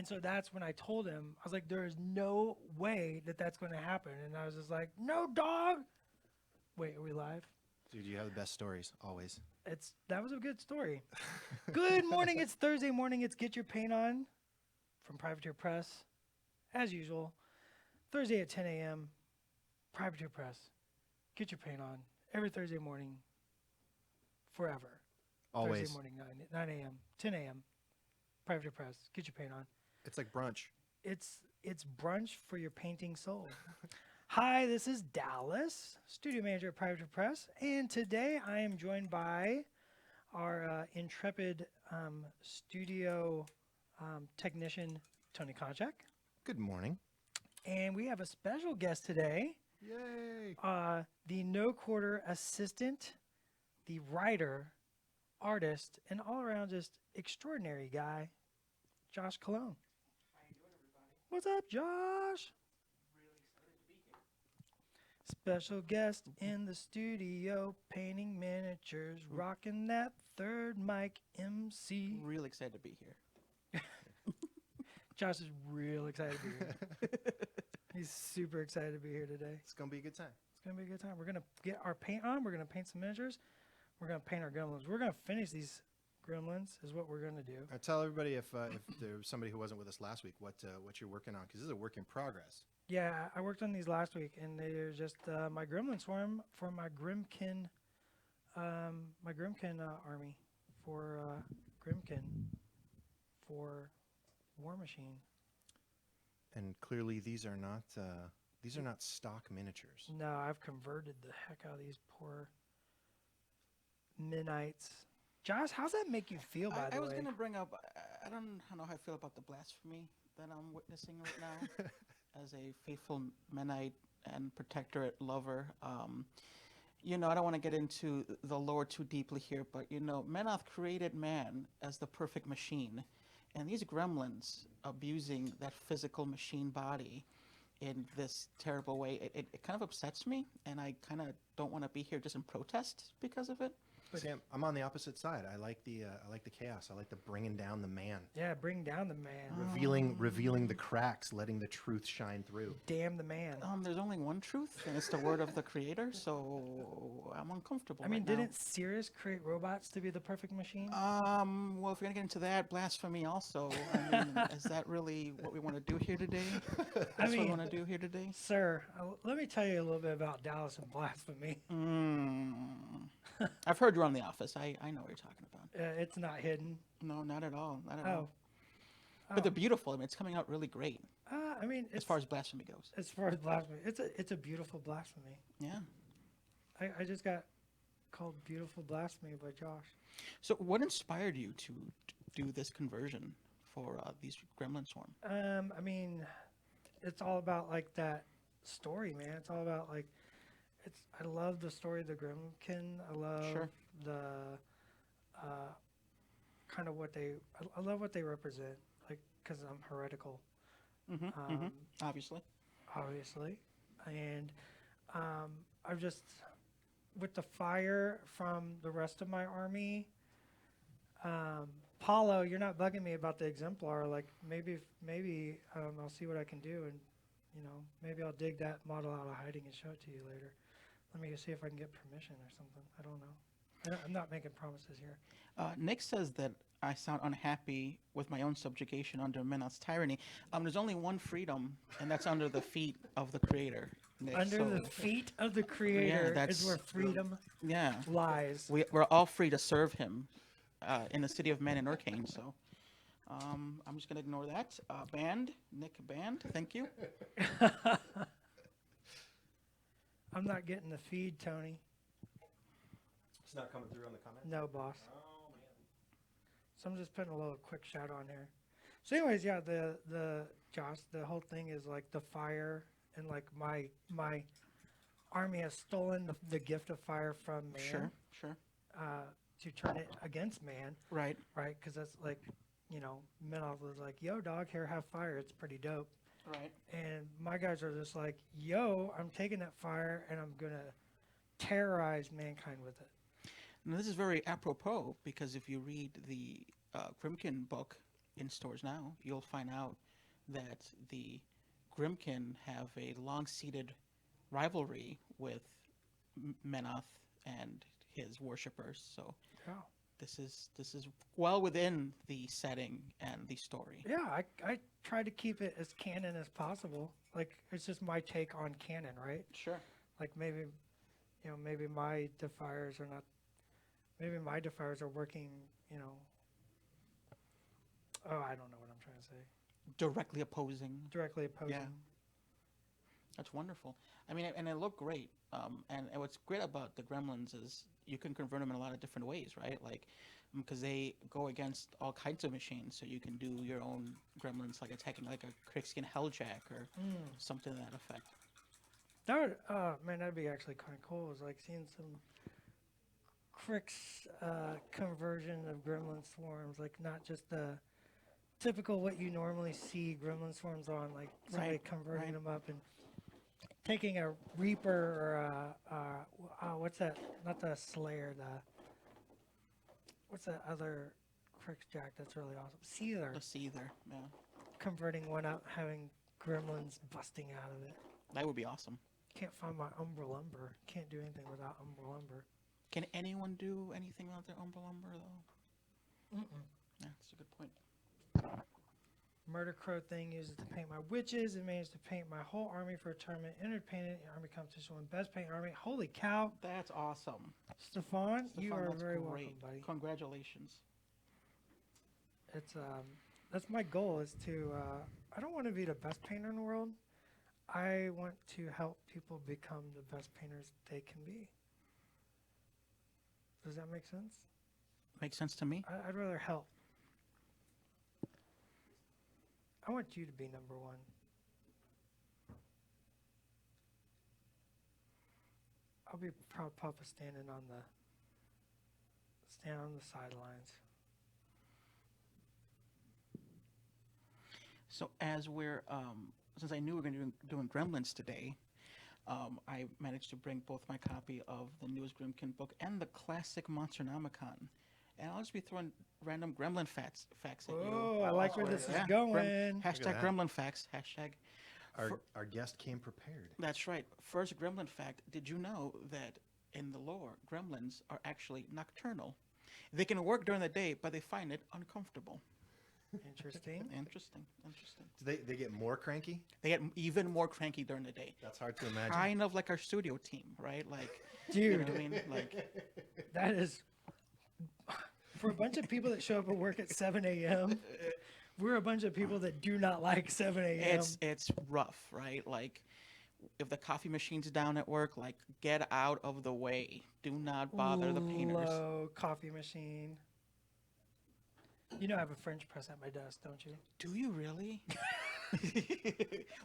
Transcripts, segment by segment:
And so that's when I told him, I was like, there is no way that that's going to happen. And I was just like, no, dog. Wait, are we live? Dude, you have the best stories, always. That was a good story. Good morning. It's Thursday morning. It's Get Your Paint On from Privateer Press. As usual, Thursday at 10 a.m., Privateer Press. Get Your Paint On. Every Thursday morning, forever. Always. Thursday morning, 9 a.m., 10 a.m., Privateer Press. Get Your Paint On. It's like brunch. It's brunch for your painting soul. Hi, this is Dallas, studio manager at Privateer Press, and today I am joined by our intrepid studio technician, Tony Konchak. Good morning. And we have a special guest today, Yay! the no quarter assistant, the writer, artist, and all around just extraordinary guy, Josh Cologne. How you doing, everybody? What's up, Josh? Really excited to be here. Special guest in the studio, painting miniatures, rocking that third mic MC. Really excited to be here. Josh is real excited to be here. He's super excited to be here today. It's going to be a good time. It's going to be a good time. We're going to get our paint on. We're going to paint some miniatures. We're going to paint our gremlins. We're going to finish these gremlins is what we're going to do. Tell everybody if there was somebody who wasn't with us last week what you're working on, because this is a work in progress. Yeah, I worked on these last week, and they're just my gremlin swarm for my Grimkin army for Grimkin for War Machine. And clearly these are not stock miniatures. No, I've converted the heck out of these poor Minites. Josh, how's that make you feel, by the way? I was going to bring up, I don't know how I feel about the blasphemy that I'm witnessing right now as a faithful Menite and protectorate lover. I don't want to get into the lore too deeply here, but, Menoth created man as the perfect machine. And these gremlins abusing that physical machine body in this terrible way, it kind of upsets me, and I kind of don't want to be here just in protest because of it. Sam, I'm on the opposite side. I like the chaos. I like the bringing down the man. Yeah, bring down the man. Revealing the cracks, letting the truth shine through. Damn the man. There's only one truth, and it's the word of the creator, so I'm uncomfortable. I mean, right now. didn't Cirrus create robots to be the perfect machine? Well, if we're gonna get into that, blasphemy also. I mean, is that really what we want to do here today? That's what we want to do here today? Sir, let me tell you a little bit about Dallas and blasphemy. I've heard you're on The Office. I know what you're talking about. It's not hidden. No, not at all. Not at Oh. all. But they're beautiful. I mean, it's coming out really great I mean, as far as blasphemy goes. as far as blasphemy, it's a beautiful blasphemy. Yeah. I just got called beautiful blasphemy by Josh. So what inspired you to do this conversion for these Gremlin Swarm? I mean, it's all about like that story, man. It's all about like, I love the story of the Grimkin. I love Sure. the kind of I love what they represent, like, because I'm heretical, Obviously. obviously. And I've just, with the fire from the rest of my army, Paulo, you're not bugging me about the exemplar. Like, maybe I'll see what I can do, and maybe I'll dig that model out of hiding and show it to you later. Let me see if I can get permission or something. I don't know. I'm not making promises here. Nick says that I sound unhappy with my own subjugation under Menoth's tyranny. There's only one freedom, and that's under the feet of the creator. Nick, Under the feet of the creator is that's- where freedom Yeah. lies. We're all free to serve him in the city of men in Urkane, so I'm just going to ignore that. Nick Band, thank you. I'm not getting the feed, Tony. It's not coming through on the comment? No, boss. Oh, man. So I'm just putting a little quick shout on here. So anyways, yeah, the Josh, the whole thing is like the fire, and like my army has stolen the gift of fire from man. Sure. To turn it against man, Right. right? Because that's like, Menoth was like, yo, dog, here, have fire. It's pretty dope. Right. And my guys are just like, yo, I'm taking that fire and I'm going to terrorize mankind with it. Now, this is very apropos because if you read the Grimkin book, in stores now, you'll find out that the Grimkin have a long-seated rivalry with Menoth and his worshippers. So Yeah. this is well within the setting and the story. Yeah, I try to keep it as canon as possible. Like, it's just my take on canon, right? Sure. Like, maybe my defiers are not, maybe my defiers are working, oh, I don't know what I'm trying to say. Directly opposing. Directly opposing. Yeah. That's wonderful. I mean, and they look great. And what's great about the Gremlins is you can convert them in a lot of different ways, right? Like, because they go against all kinds of machines, so you can do your own Gremlins, like attacking like a Krigskin Helljack or something to that effect. That would, man, that'd be actually kind of cool. It's like seeing some Crix conversion of Gremlin swarms, like not just the typical what you normally see Gremlin swarms on, like somebody Right, converting right. them up and taking a Reaper or what's that? Not the Slayer, what's that other Crix Jack that's really awesome? Seether. The Seether, yeah. Converting one up, having Gremlins busting out of it. That would be awesome. Can't find my Umbra Lumber. Can't do anything without Umbra Lumber. Can anyone do anything without their Umbra Lumber, though? Mm-mm. Yeah, that's a good point. Murder Crow thing uses to paint my witches. It managed to paint my whole army for a tournament. Entered painted in army competition won best paint army. Holy cow. That's awesome. Stefan, you Stefan, are that's very great. welcome, buddy. Congratulations. It's that's my goal is to I don't want to be the best painter in the world. I want to help people become the best painters they can be. Does that make sense? Makes sense to me. I'd rather help. I want you to be number one. I'll be proud papa standing on the sidelines. So as we're, since I knew we were going to be doing Gremlins today, I managed to bring both my copy of the newest Grimkin book and the classic Monsternomicon. And I'll just be throwing random Gremlin facts at you. Oh, I like where this is Yeah, going. Hashtag that. Gremlin facts. Hashtag. Our guest came prepared. That's right. First Gremlin fact. Did you know that in the lore, Gremlins are actually nocturnal? They can work during the day, but they find it uncomfortable. Interesting. Interesting. Do they get more cranky? They get even more cranky during the day. That's hard to imagine. Kind of like our studio team, right? Like, Dude, you know what I mean? Like, that is for a bunch of people that show up at work at 7 a.m. We're a bunch of people that do not like 7 a.m. it's rough, right? Like, if the coffee machine's down at work, like, get out of the way. Do not bother the painters. Low coffee machine. You know I have a French press at my desk, don't you? Do you really?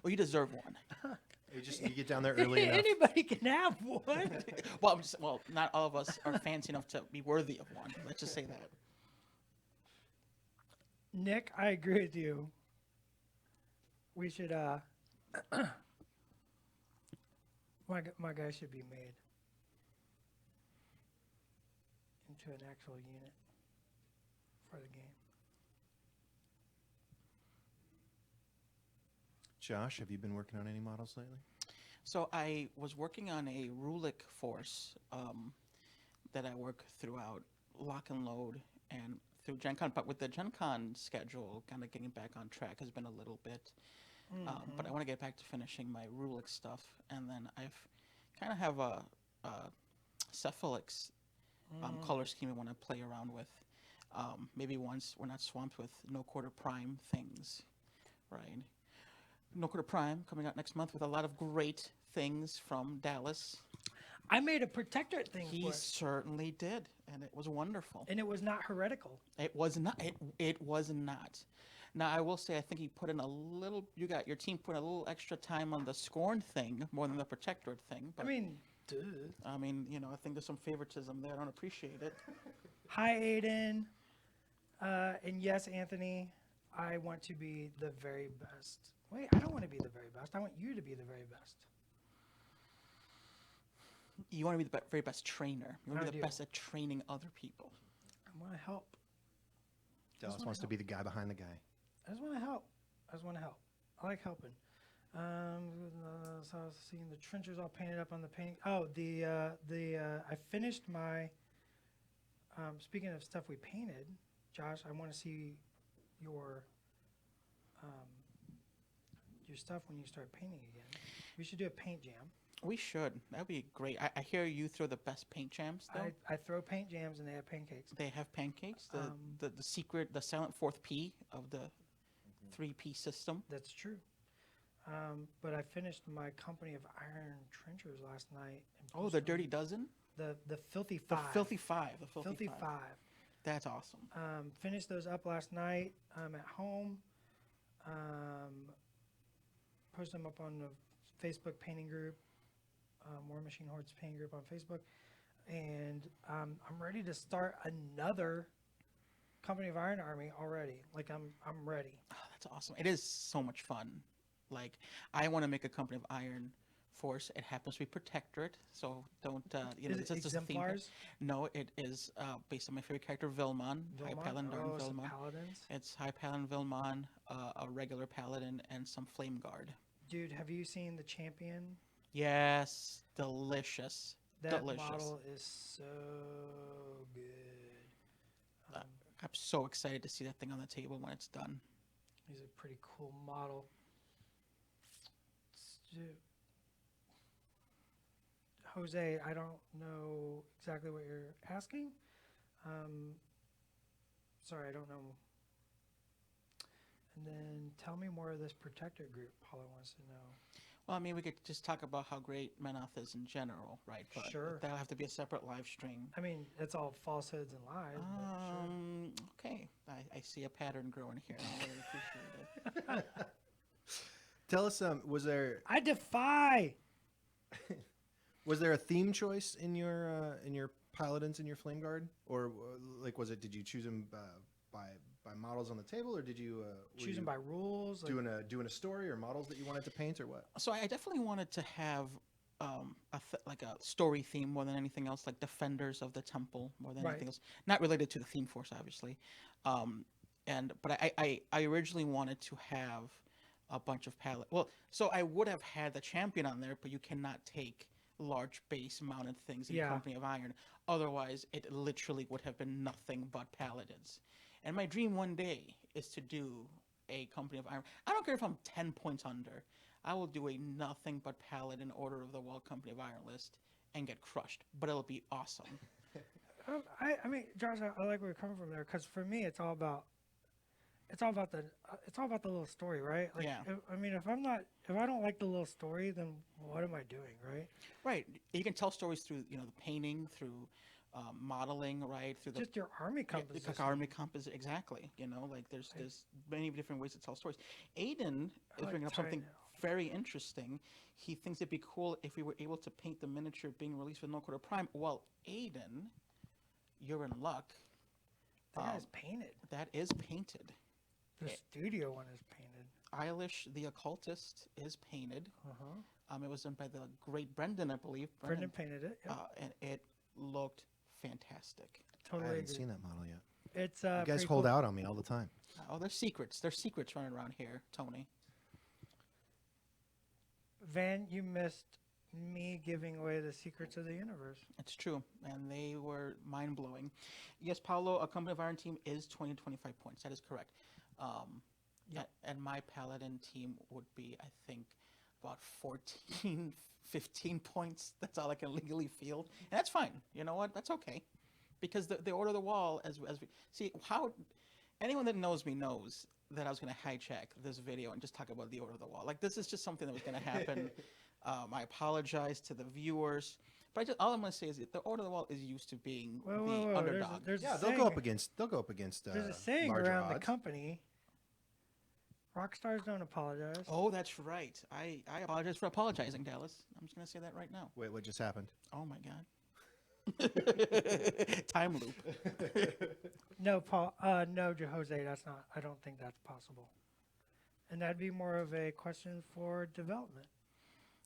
Well, you deserve one. You get down there early enough. Anybody can have one. Well, not all of us are fancy enough to be worthy of one. Let's just say that. Nick, I agree with you. We should my guy should be made into an actual unit for the game. Josh, have you been working on any models lately? So I was working on a Rulik force that I work throughout Lock and Load and through Gen Con. But with the Gen Con schedule kind of getting back on track has been a little bit. But I want to get back to finishing my Rulik stuff. And then I've kind of have a Cephalix color scheme I want to play around with. Maybe once we're not swamped with No Quarter Prime things, right? No Quarter Prime coming out next month with a lot of great things from Dallas. I made a protectorate thing He for it, certainly did, and it was wonderful. and it was not heretical. It was not. It was not. Now I will say I think he put in a little. Your team put a little extra time on the Scorn thing more than the Protectorate thing. But, I mean, duh. I think there's some favoritism there. I don't appreciate it. Hi, Aiden. And yes, Anthony, I want to be the very best. Wait, I don't want to be the very best. I want you to be the very best. You want to be the very best trainer. You want to I be the do. best at training other people. I want to help. Dallas wanna wants to help. be the guy behind the guy. I just want to help. I like helping. So I was seeing the trenchers all painted up on the painting. Oh, I finished my. Speaking of stuff we painted, Josh, I want to see your um, your stuff when you start painting again. We should do a paint jam. We should. That'd be great. I hear you throw the best paint jams, though. I throw paint jams and they have pancakes. They have pancakes. The, Um, the secret, the silent fourth P of the 3P system. That's true. But I finished my Company of Iron trenchers last night. And Oh, posted the them. Dirty Dozen? The Filthy The Five. Filthy Five. The Filthy Five. That's awesome. Finished those up last night at home. Posted them up on the Facebook painting group, War Machine Hordes painting group on Facebook. And I'm ready to start another Company of Iron army already. Like I'm ready. Oh, that's awesome. It is so much fun. Like, I want to make a Company of Iron Force. It happens to be Protectorate, so don't, Is it it's just a theme. exemplars? No, it is based on my favorite character, Vilmon. High Paladin Darn some Vilmon. paladins. It's High Paladin Vilmon, a regular Paladin, and some Flame Guard. Dude, have you seen the champion? Yes, delicious. That Delicious. model is so good. I'm so excited to see that thing on the table when it's done. He's a pretty cool model. Jose, I don't know exactly what you're asking. Sorry, I don't know. And then tell me more of this protector group, Paula wants to know. Well, I mean, we could just talk about how great Menoth is in general, right? But Sure. that'll have to be a separate live stream. I mean, it's all falsehoods and lies, but Okay. I see a pattern growing here. I really appreciate it. Tell us, was there I defy. a theme choice in your paladins in your flame guard, or like was it? Did you choose them by models on the table, or did you were Choosing you by rules. Like, doing a story or models that you wanted to paint, or what? So I definitely wanted to have like a story theme more than anything else, like Defenders of the Temple more than Right. anything else. Not related to the theme force, obviously. But I originally wanted to have a bunch of palette. Well, so I would have had the champion on there, but you cannot take large base mounted things in Yeah. Company of Iron. Otherwise, it literally would have been nothing but paladins. And my dream one day is to do a Company of Iron. I don't care if I'm 10 points under. I will do a nothing but paladin Order of the Wall Company of Iron list and get crushed. But it'll be awesome. I mean, Josh, I like where you're coming from there, because for me, it's all about the little story, right? Like, Yeah. if I don't like the little story, then what am I doing, right? Right. You can tell stories through, the painting, through modeling, right? Through Just your army yeah, composition. the army composition, exactly. Like there's many different ways to tell stories. Aiden is like bringing up trying something to- very interesting. He thinks it'd be cool if we were able to paint the miniature being released with No Quarter Prime. Well, Aiden, you're in luck. That is painted. That is painted. The studio one is painted. Eilish the Occultist is painted. It was done by the great Brendan, I believe. Brendan painted it. Yep. And it looked fantastic. I Totally haven't agree. seen that model yet. It's You guys pretty hold cool. out on me all the time. Oh, there's secrets. There's secrets running around here, Tony. Van, you missed me giving away the secrets of the universe. It's true, and they were mind-blowing. Yes, Paolo, a Company of Iron team is 20 to 25 points. That is correct. And my Paladin team would be, I think, about 14, 15 points. That's all I can legally field. And that's fine. You know what? That's okay. Because the Order of the Wall, as we see, how anyone that knows me knows that I was going to hijack this video and just talk about the Order of the Wall. Like, this is just something that was going to happen. I apologize to the viewers. But all I'm going to say is that the Order of the Wall is used to being Whoa, the whoa, whoa. underdog. There's Yeah, a they'll saying, go up against. There's a saying larger around the odds. company. Rock stars don't apologize. Oh, that's right. I apologize for apologizing, Dallas. I'm just going to say that right now. Wait, what just happened? Oh, my God. Time loop. No, Paul. No, Jose. That's not. I don't think that's possible. And that'd be more of a question for development.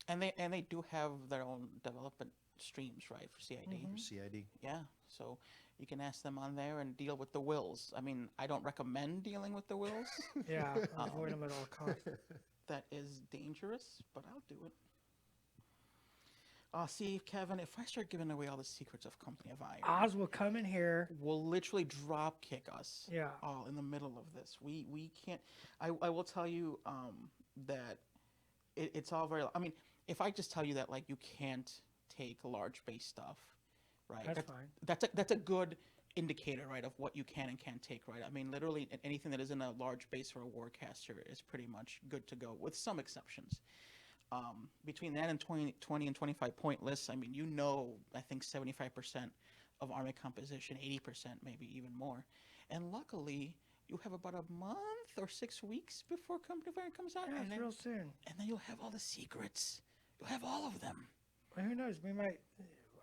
And they do have their own development streams, right, for CID. Mhm. CID. Yeah, so you can ask them on there and deal with the wills. I mean, I don't recommend dealing with the wills. Yeah, avoid them at all costs. That is dangerous, but I'll do it. See, Kevin, if I start giving away all the secrets of Company of Iron, Oz will come in here. will literally drop kick us. Yeah. All in the middle of this. We can't. I will tell you that it's all very. I mean, if I just tell you that like you can't take large base stuff, right? That's fine. That's a good indicator, right, of what you can and can't take, right? I mean, literally anything that isn't a large base or a warcaster is pretty much good to go, with some exceptions. Between that and 20 and 25 point lists, I mean, I think 75% of army composition, 80%, maybe even more. And luckily, you have about a month or 6 weeks before Company of Iron comes out. Yeah, and it's then, real soon. and then you'll have all the secrets. You'll have all of them. Well, who knows?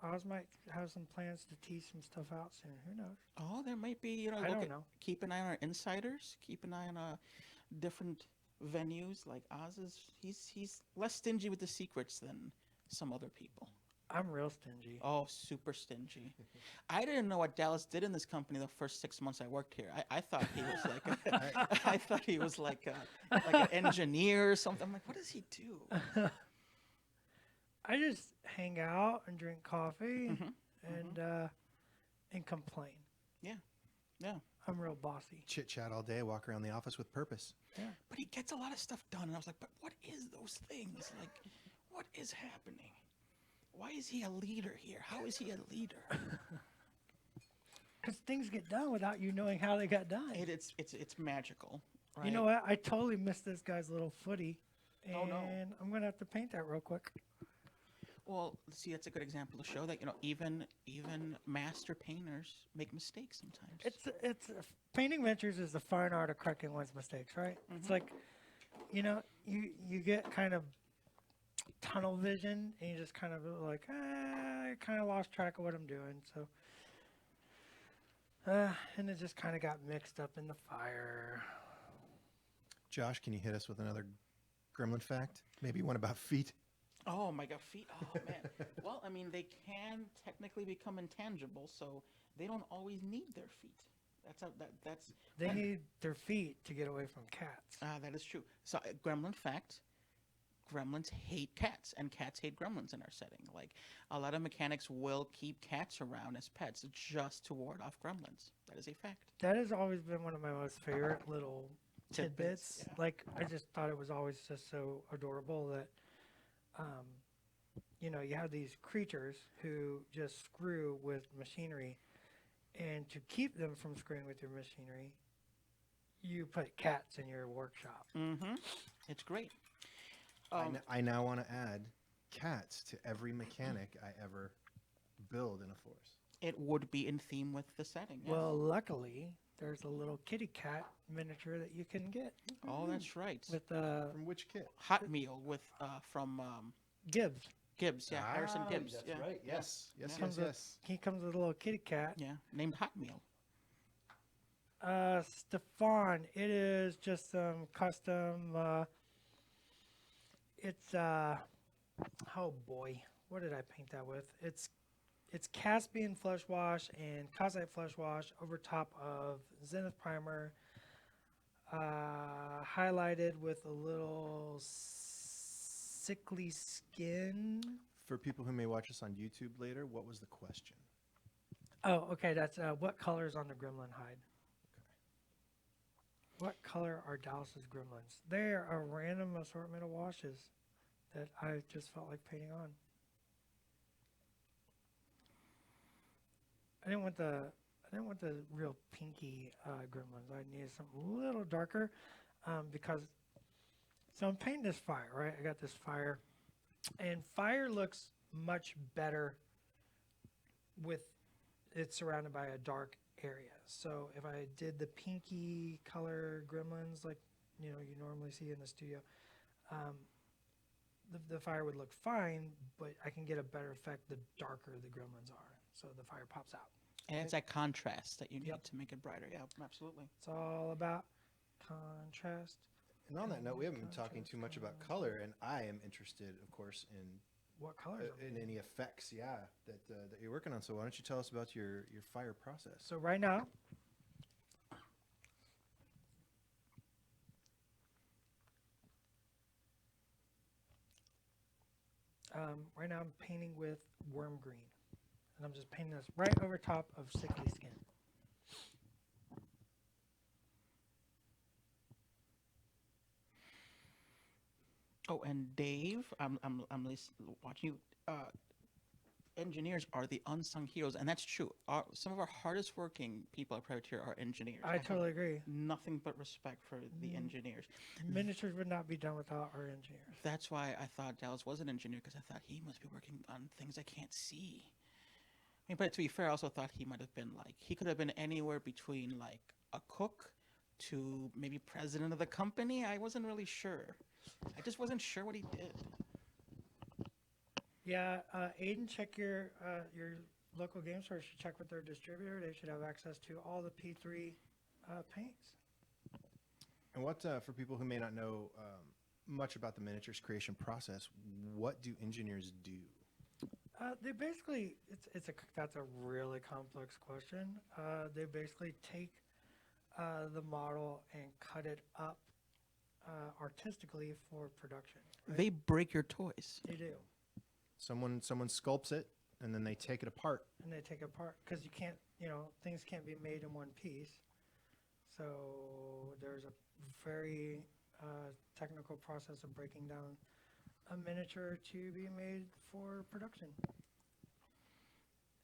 Oz might have some plans to tease some stuff out soon. Who knows? Oh, there might be, I don't know. keep an eye on our insiders. Keep an eye on different venues. Like Oz he's less stingy with the secrets than some other people. I'm real stingy. Oh, super stingy. I didn't know what Dallas did in this company the first 6 months I worked here. I thought he was like I thought he was like an engineer or something. I'm like, what does he do? I just hang out and drink coffee Mhm. and complain. Yeah. I'm real bossy. Chit chat all day, walk around the office with purpose. But he gets a lot of stuff done, and I was like, but what is those things? Like, what is happening? Why is he a leader here? How is he a leader? Because things get done without you knowing how they got done. It's magical. Right? You know what? I totally missed this guy's little footy. And Oh, no. I'm going to have to paint that real quick. Well, see, that's a good example to show that even master painters make mistakes sometimes. It's painting ventures is the fine art of correcting one's mistakes, right? It's like, you get kind of tunnel vision and you just kind of like, I kind of lost track of what I'm doing. So, and it just kind of got mixed up in the fire. Josh, can you hit us with another gremlin fact? Maybe one about feet. Oh my God, feet! Oh man. Well, I mean, they can technically become intangible, so they don't always need their feet. They need their feet to get away from cats. That is true. So, gremlin fact: gremlins hate cats, and cats hate gremlins in our setting. Like a lot of mechanics will keep cats around as pets just to ward off gremlins. That is a fact. That has always been one of my most favorite little tidbits. Yeah. Like, I just thought it was always just so adorable that, you have these creatures who just screw with machinery, and to keep them from screwing with your machinery, you put cats in your workshop. Mm-hmm. It's great. I now want to add cats to every mechanic I ever build in a force. It would be in theme with the setting. Yes. Well, luckily, there's a little kitty cat miniature that you can get Oh, that's right. with From which kit? Hot Meal with from Gibbs. Gibbs. Yeah, Harrison Gibbs. That's yeah. right. Yes. Yes, Yeah. yes, Comes with- yes. He comes with a little kitty cat. Yeah, named Hot Meal. Stefan, it is just some custom. It's oh boy, what did I paint that with? It's Caspian flush wash and Kazite flush wash over top of Zenith primer, highlighted with a little sickly skin. For people who may watch us on YouTube later, what was the question? Oh, okay. That's what color is on the gremlin hide? What color are Dallas's gremlins? They're a random assortment of washes that I just felt like painting on. I didn't want the real pinky gremlins. I needed something a little darker because. So I'm painting this fire, right? I got this fire, and fire looks much better with it surrounded by a dark area. So if I did the pinky color gremlins like you normally see in the studio, the fire would look fine, but I can get a better effect the darker the gremlins are. So the fire pops out. And it's that contrast that you need Yep. to make it brighter. Yeah, absolutely. It's all about contrast. And on that note, we haven't been talking too much about color, and I am interested, of course, in what colors are we and doing? any effects, that you're working on. So why don't you tell us about your fire process? So right now, I'm painting with worm green, and I'm just painting this right over top of sickly skin. Oh, and Dave, watching you. Engineers are the unsung heroes, and that's true. Some of our hardest working people at Privateer are engineers. I have totally agree. nothing but respect for the Mm. engineers. Miniatures would not be done without our engineers. That's why I thought Dallas was an engineer, because I thought he must be working on things I can't see. I mean, but to be fair, I also thought he might have been like, he could have been anywhere between like a cook to maybe president of the company. I wasn't really sure. I just wasn't sure what he did. Yeah, Aiden, check your local game store. Should check with their distributor. They should have access to all the P3 paints. And what for people who may not know much about the miniatures creation process, what do engineers do? They basically, that's a really complex question. They basically take the model and cut it up artistically for production. Right? They break your toys. They do, Someone sculpts it, and then they take it apart. and they take it apart because you can't, things can't be made in one piece. So there's a very technical process of breaking down a miniature to be made for production.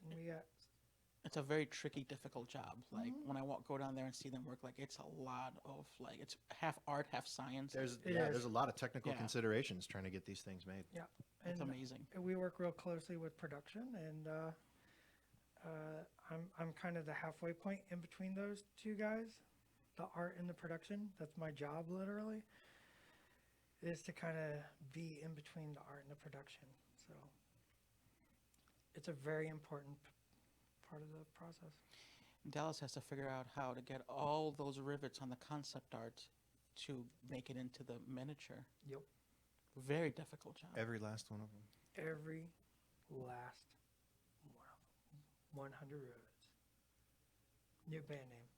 And we got It's a very tricky, difficult job. Like Mhm. when I go down there and see them work, like it's a lot of like, it's half art, half science. There's It is. there's a lot of technical Yeah. considerations trying to get these things made. It's and amazing. we work real closely with production, and I'm kind of the halfway point in between those two guys, the art and the production. That's my job, literally, is to kind of be in between the art and the production. So it's a very important part of the process. Dallas has to figure out how to get all those rivets on the concept art to make it into the miniature. Yep. Very difficult job. Every last one of them. Every last one of them. 100 rivets. New band name.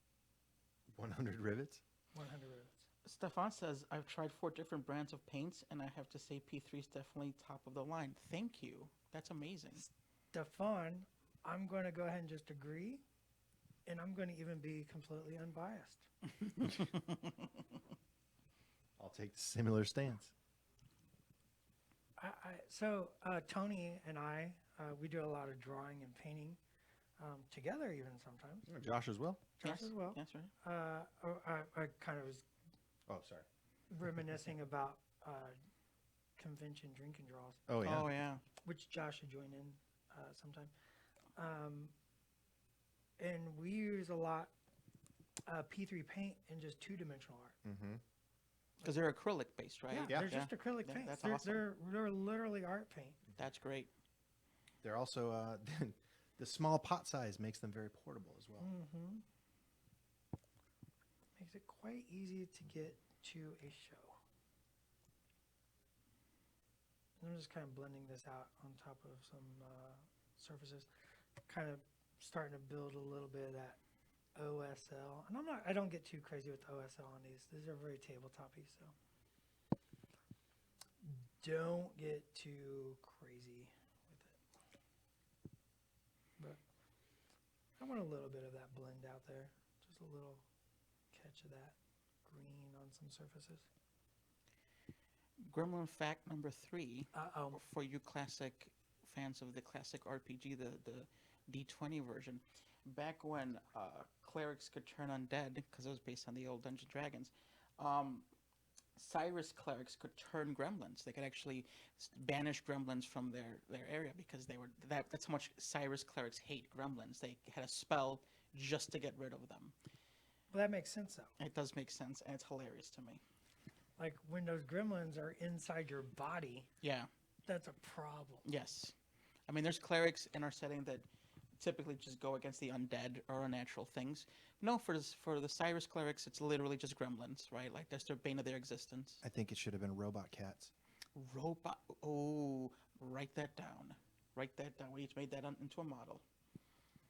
100 rivets. 100 rivets. Stefan says, I've tried 4 different brands of paints, and I have to say P3 is definitely top of the line. Thank you. That's amazing. Stefan, I'm going to go ahead and just agree, and I'm going to even be completely unbiased. I'll take the similar stance. So Tony and I, we do a lot of drawing and painting together, even sometimes. Josh as well. Josh Yes, as well. That's right. I kind of was Oh, sorry. reminiscing about convention drink and draws, Oh yeah. Oh, yeah. which Josh should join in sometime. And we use a lot P3 paint and just two-dimensional art. Mm-hmm. Because they're acrylic based, right? Yeah, Yeah. they're just acrylic Yeah, paints. that's They're, awesome. they're literally art paint. That's great. They're also the small pot size makes them very portable as well. Mm-hmm. Makes it quite easy to get to a show. And I'm just kind of blending this out on top of some surfaces, kind of starting to build a little bit of that OSL. And I don't get too crazy with OSL on these. These are very tabletop-y, so don't get too crazy with it. But I want a little bit of that blend out there. Just a little catch of that green on some surfaces. Gremlin fact number 3, Uh-oh. for you classic fans of the classic RPG, the D20 version. Back when clerics could turn undead, because it was based on the old Dungeons and Dragons, Cyrus clerics could turn gremlins. They could actually banish gremlins from their area, because they were that's how much Cyrus clerics hate gremlins. They had a spell just to get rid of them. Well, that makes sense, though. It does make sense, and it's hilarious to me. Like, when those gremlins are inside your body, Yeah. that's a problem. Yes. I mean, there's clerics in our setting that typically just go against the undead or unnatural things. No, for the Cyrus clerics, it's literally just gremlins, right? Like, that's their bane of their existence. I think it should have been robot cats. Robot. Oh, Write that down. Write that down. We each made that into a model.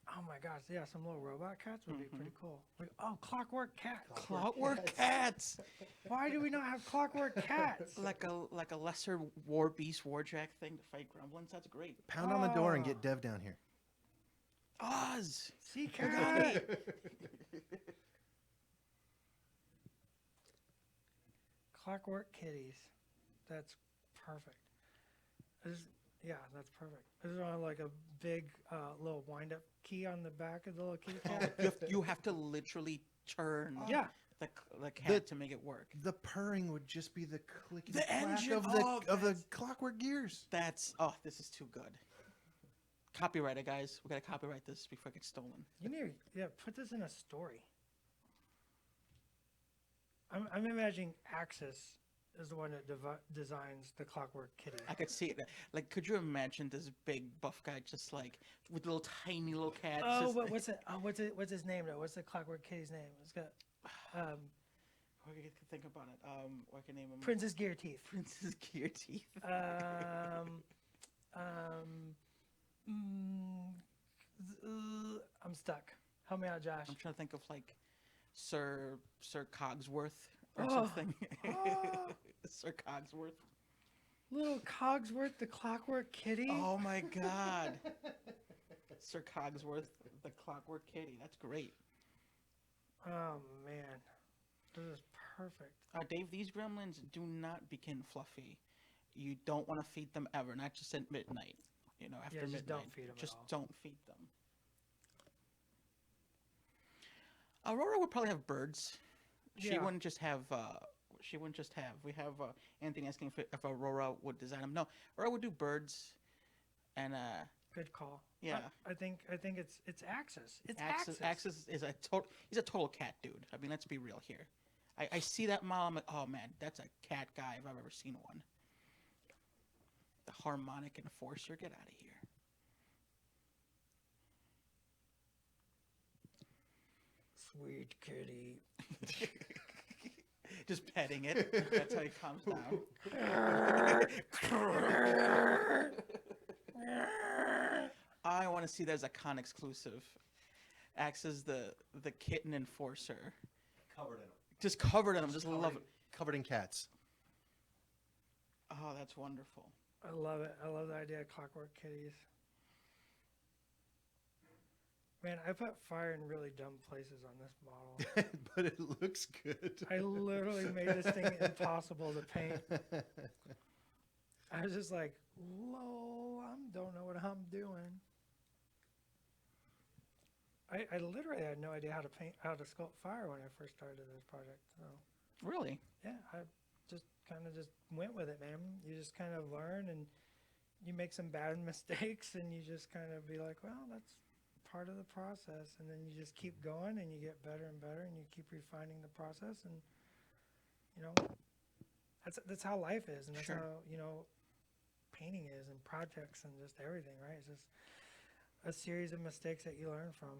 Oh my gosh, yeah, some little robot cats would be Mm-hmm. pretty cool. Oh, clockwork cat. Clockwork cats. Why do we not have clockwork cats? like a lesser war beast warjack thing to fight gremlins. That's great. Pound on the door and Oh. get Dev down here. Oz. Sea cat. Clockwork kitties. That's perfect. Yeah, that's perfect. Is it on like a big little wind-up key on the back of the little kitty cat? You have to literally turn Yeah. the cat to make it work. The purring would just be the clicky The clack engine, of the oh, of the that's- clockwork gears. This is too good. Copyright it, guys. We gotta copyright this before it gets stolen. You need put this in a story. I'm imagining Axis is the one that designs the clockwork kitty. I could see it. Like, could you imagine this big buff guy just like with little tiny little cats? Oh, just, but what's his name though? What's the clockwork kitty's name? It's got I can think about it. What can I name him? Princess Gear Teeth. Princess Gear Teeth. I'm stuck. Help me out, Josh. I'm trying to think of like Sir Cogsworth or Oh. something. Oh. Sir Cogsworth. Little Cogsworth, the clockwork kitty. Oh my God. Sir Cogsworth, the Clockwork Kitty. That's great. Oh, man, this is perfect. Dave, these gremlins do not begin fluffy. You don't want to feed them ever, not just at midnight. After Yeah, just midnight. don't feed 'em at Just all. don't feed them. Aurora would probably have birds. She Yeah. wouldn't just have. She wouldn't just have. We have Anthony asking if Aurora would design them. No, Aurora would do birds, and Good call. yeah. I think it's Axis. It's Axis. Axis. Axis is a total. He's a total cat dude. I mean, let's be real here. I see that model. I'm like, oh man, that's a cat guy if I've ever seen one. The harmonic enforcer. Get out of here. Sweet kitty. Just petting it. That's how he calms down. I want to see that as a con exclusive. Acts as the kitten enforcer. Covered in them. Just covered in them. Just love it. Covered in cats. Oh, that's wonderful. I love it. I love the idea of clockwork kitties. Man, I put fire in really dumb places on this model. But it looks good. I literally made this thing impossible to paint. I was just like, lol, I don't know what I'm doing. I literally had no idea how to sculpt fire when I first started this project. So Really? yeah, I just kind of just went with it, man. You just kind of learn and you make some bad mistakes and you just kind of be like, well, that's part of the process. And then you just keep going and you get better and better and you keep refining the process. And, that's how life is. And that's Sure. how, painting is and projects and just everything, right? It's just a series of mistakes that you learn from.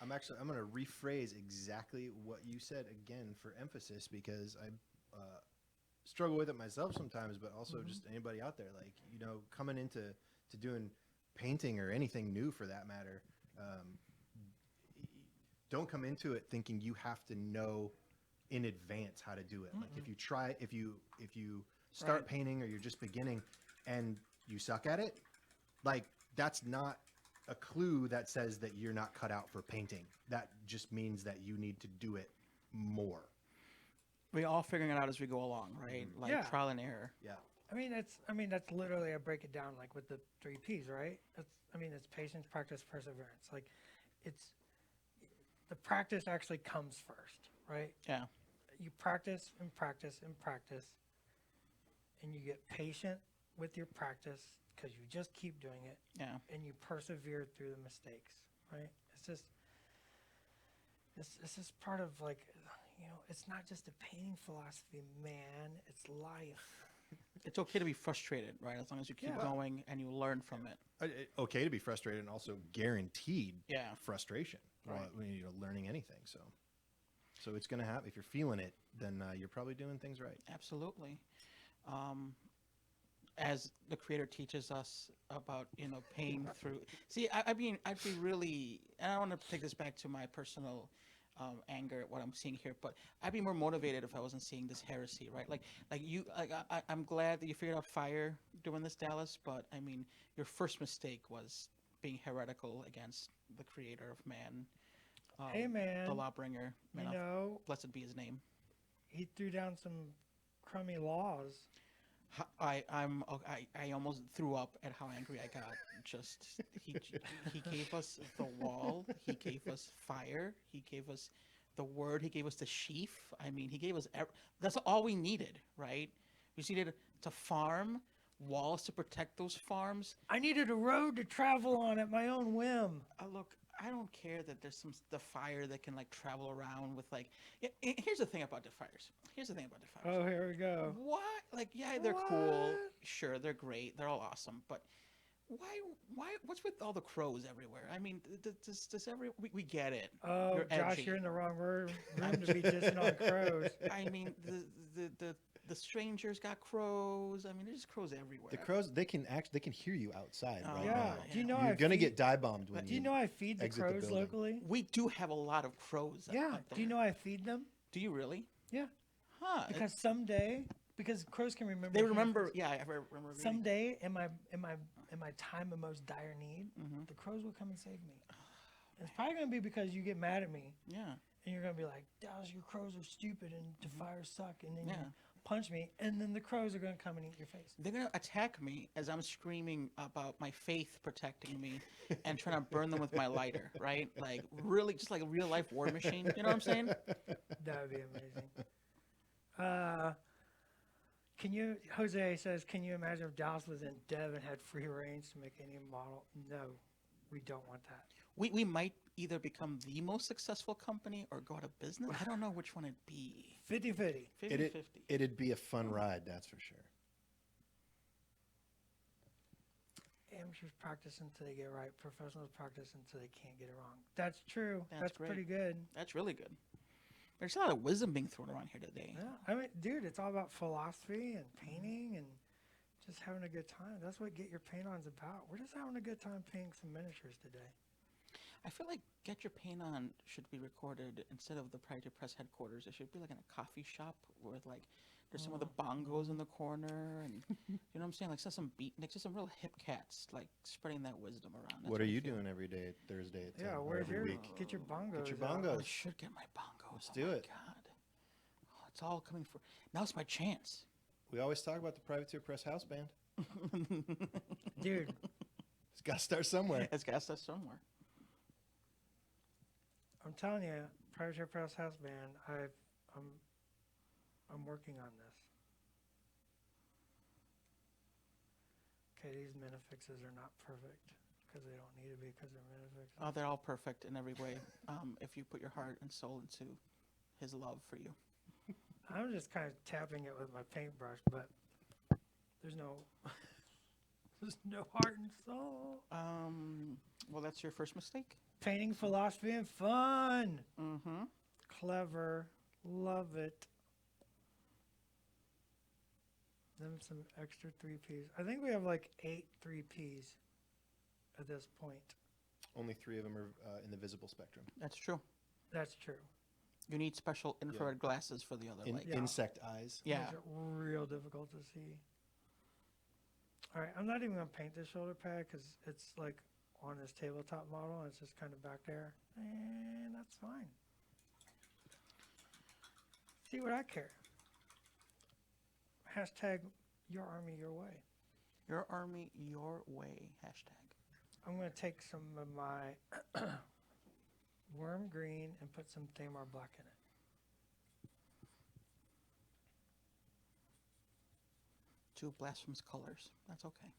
I'm going to rephrase exactly what you said again for emphasis because I struggle with it myself sometimes, but also just anybody out there, like, coming into doing painting or anything new for that matter. Don't come into it thinking you have to know in advance how to do it. Like if you start Right. painting or you're just beginning and you suck at it, like that's not a clue that says that you're not cut out for painting. That just means that you need to do it more. We all figuring it out as we go along, right? Like Yeah. trial and error. Yeah. That's literally, I break it down like with the 3 Ps, right? It's patience, practice, perseverance. Like the practice actually comes first, right? Yeah. You practice and practice and practice and you get patient with your practice because you just keep doing it Yeah. and you persevere through the mistakes, right? It's just part of it's not just a painting philosophy, man. It's life. It's okay to be frustrated, right? As long as you keep Yeah. going and you learn from it. Okay to be frustrated and also guaranteed Yeah. frustration Right. when you're learning anything. So it's going to happen. If you're feeling it, then you're probably doing things right. Absolutely. as the creator teaches us about, paying through. See, I mean, I'd be really, and I don't want to take this back to my personal anger at what I'm seeing here, but I'd be more motivated if I wasn't seeing this heresy, right? I'm glad that you figured out fire doing this, Dallas, but I mean, your first mistake was being heretical against the creator of man, Hey, man. the lawbringer. You know, Blessed be his name. he threw down some crummy laws. I almost threw up at how angry I got. Just he gave us the wall. He gave us fire. He gave us the word. He gave us the sheaf. I mean, he gave us. That's all we needed, right? We just needed to farm, walls to protect those farms. I needed a road to travel on at my own whim. Look, I don't care that there's the fire that can like travel around with like. Here's the thing about the fires. Oh, here we go. What? Like, yeah, they're cool. What? Sure, they're great. They're all awesome. But why? What's with all the crows everywhere? I mean, we get it. Oh, You're Josh, edgy. you're in the wrong room to be dissing on crows. I mean, the strangers got crows. I mean, there's crows everywhere. The crows, they can hear you outside Oh, right Yeah. now. Do you know You're I gonna feed, get die bombed when Do you know I feed the exit the crows building. locally? We do have a lot of crows. Yeah. Up there. Do you know I feed them? Do you really? Yeah. Huh? Because someday, because crows can remember. They humans. remember. Yeah, I remember. reading. Someday, in my time of most dire need, Mhm. the crows will come and save me. It's probably gonna be because you get mad at me Yeah. and you're gonna be like, "Dallas, your crows are stupid and the fires suck," and then Yeah. you punch me, and then the crows are gonna come and eat your face. They're gonna attack me as I'm screaming about my faith protecting me and trying to burn them with my lighter, right? Like really, just like a real life war machine. You know what I'm saying? That would be amazing. Jose says, can you imagine if Dallas was in dev and had free reigns to make any model? No, we don't want that. We might either become the most successful company or go out of business. I don't know which one it'd be. 50-50. 50-50. It'd be a fun ride, that's for sure. Amateurs practice until they get it right. Professionals practice until they can't get it wrong. That's true. That's That's great. pretty good. That's really good. There's a lot of wisdom being thrown around here today. Yeah, I mean, dude, it's all about philosophy and painting and just having a good time. That's what Get Your Paint On's about. We're just having a good time painting some miniatures today. I feel like Get Your Paint On should be recorded instead of the Pride to Press headquarters. It should be like in a coffee shop with like there's some of the bongos in the corner and you know what I'm saying? Like some beatniks, just some real hip cats like spreading that wisdom around. That's What are I you feel. doing every day, Thursday at 10, Yeah, or where's every your week? get your bongos? Get your out. bongos. I should get my bongos. Let's Oh do my it. God. Oh, it's all coming for now. It's my chance. We always talk about the Privateer Press house band. Dude, It's got to start somewhere. It's got us somewhere. I'm telling you, Privateer Press House Band, I'm working on this. Okay, these minifixes are not perfect because they don't need to be because they're minifixes. Oh, they're all perfect in every way. If you put your heart and soul into his love for you. I'm just kind of tapping it with my paintbrush, but there's no heart and soul. Well, that's your first mistake. Painting philosophy and fun. Mm-hmm. Clever. Love it. Then some extra 3Ps. I think we have like 8 3Ps at this point. Only 3 of them are in the visible spectrum. That's true. That's true. You need special infrared glasses for the other light. Yeah. Insect eyes. Yeah. Those are real difficult to see. All right, I'm not even going to paint this shoulder pad because it's like on this tabletop model and it's just kind of back there. And that's fine. See what I care. Hashtag your army your way. Your army, your way. Hashtag. I'm going to take some of my worm green and put some Thamar black in it. Two blasphemous colors. That's okay.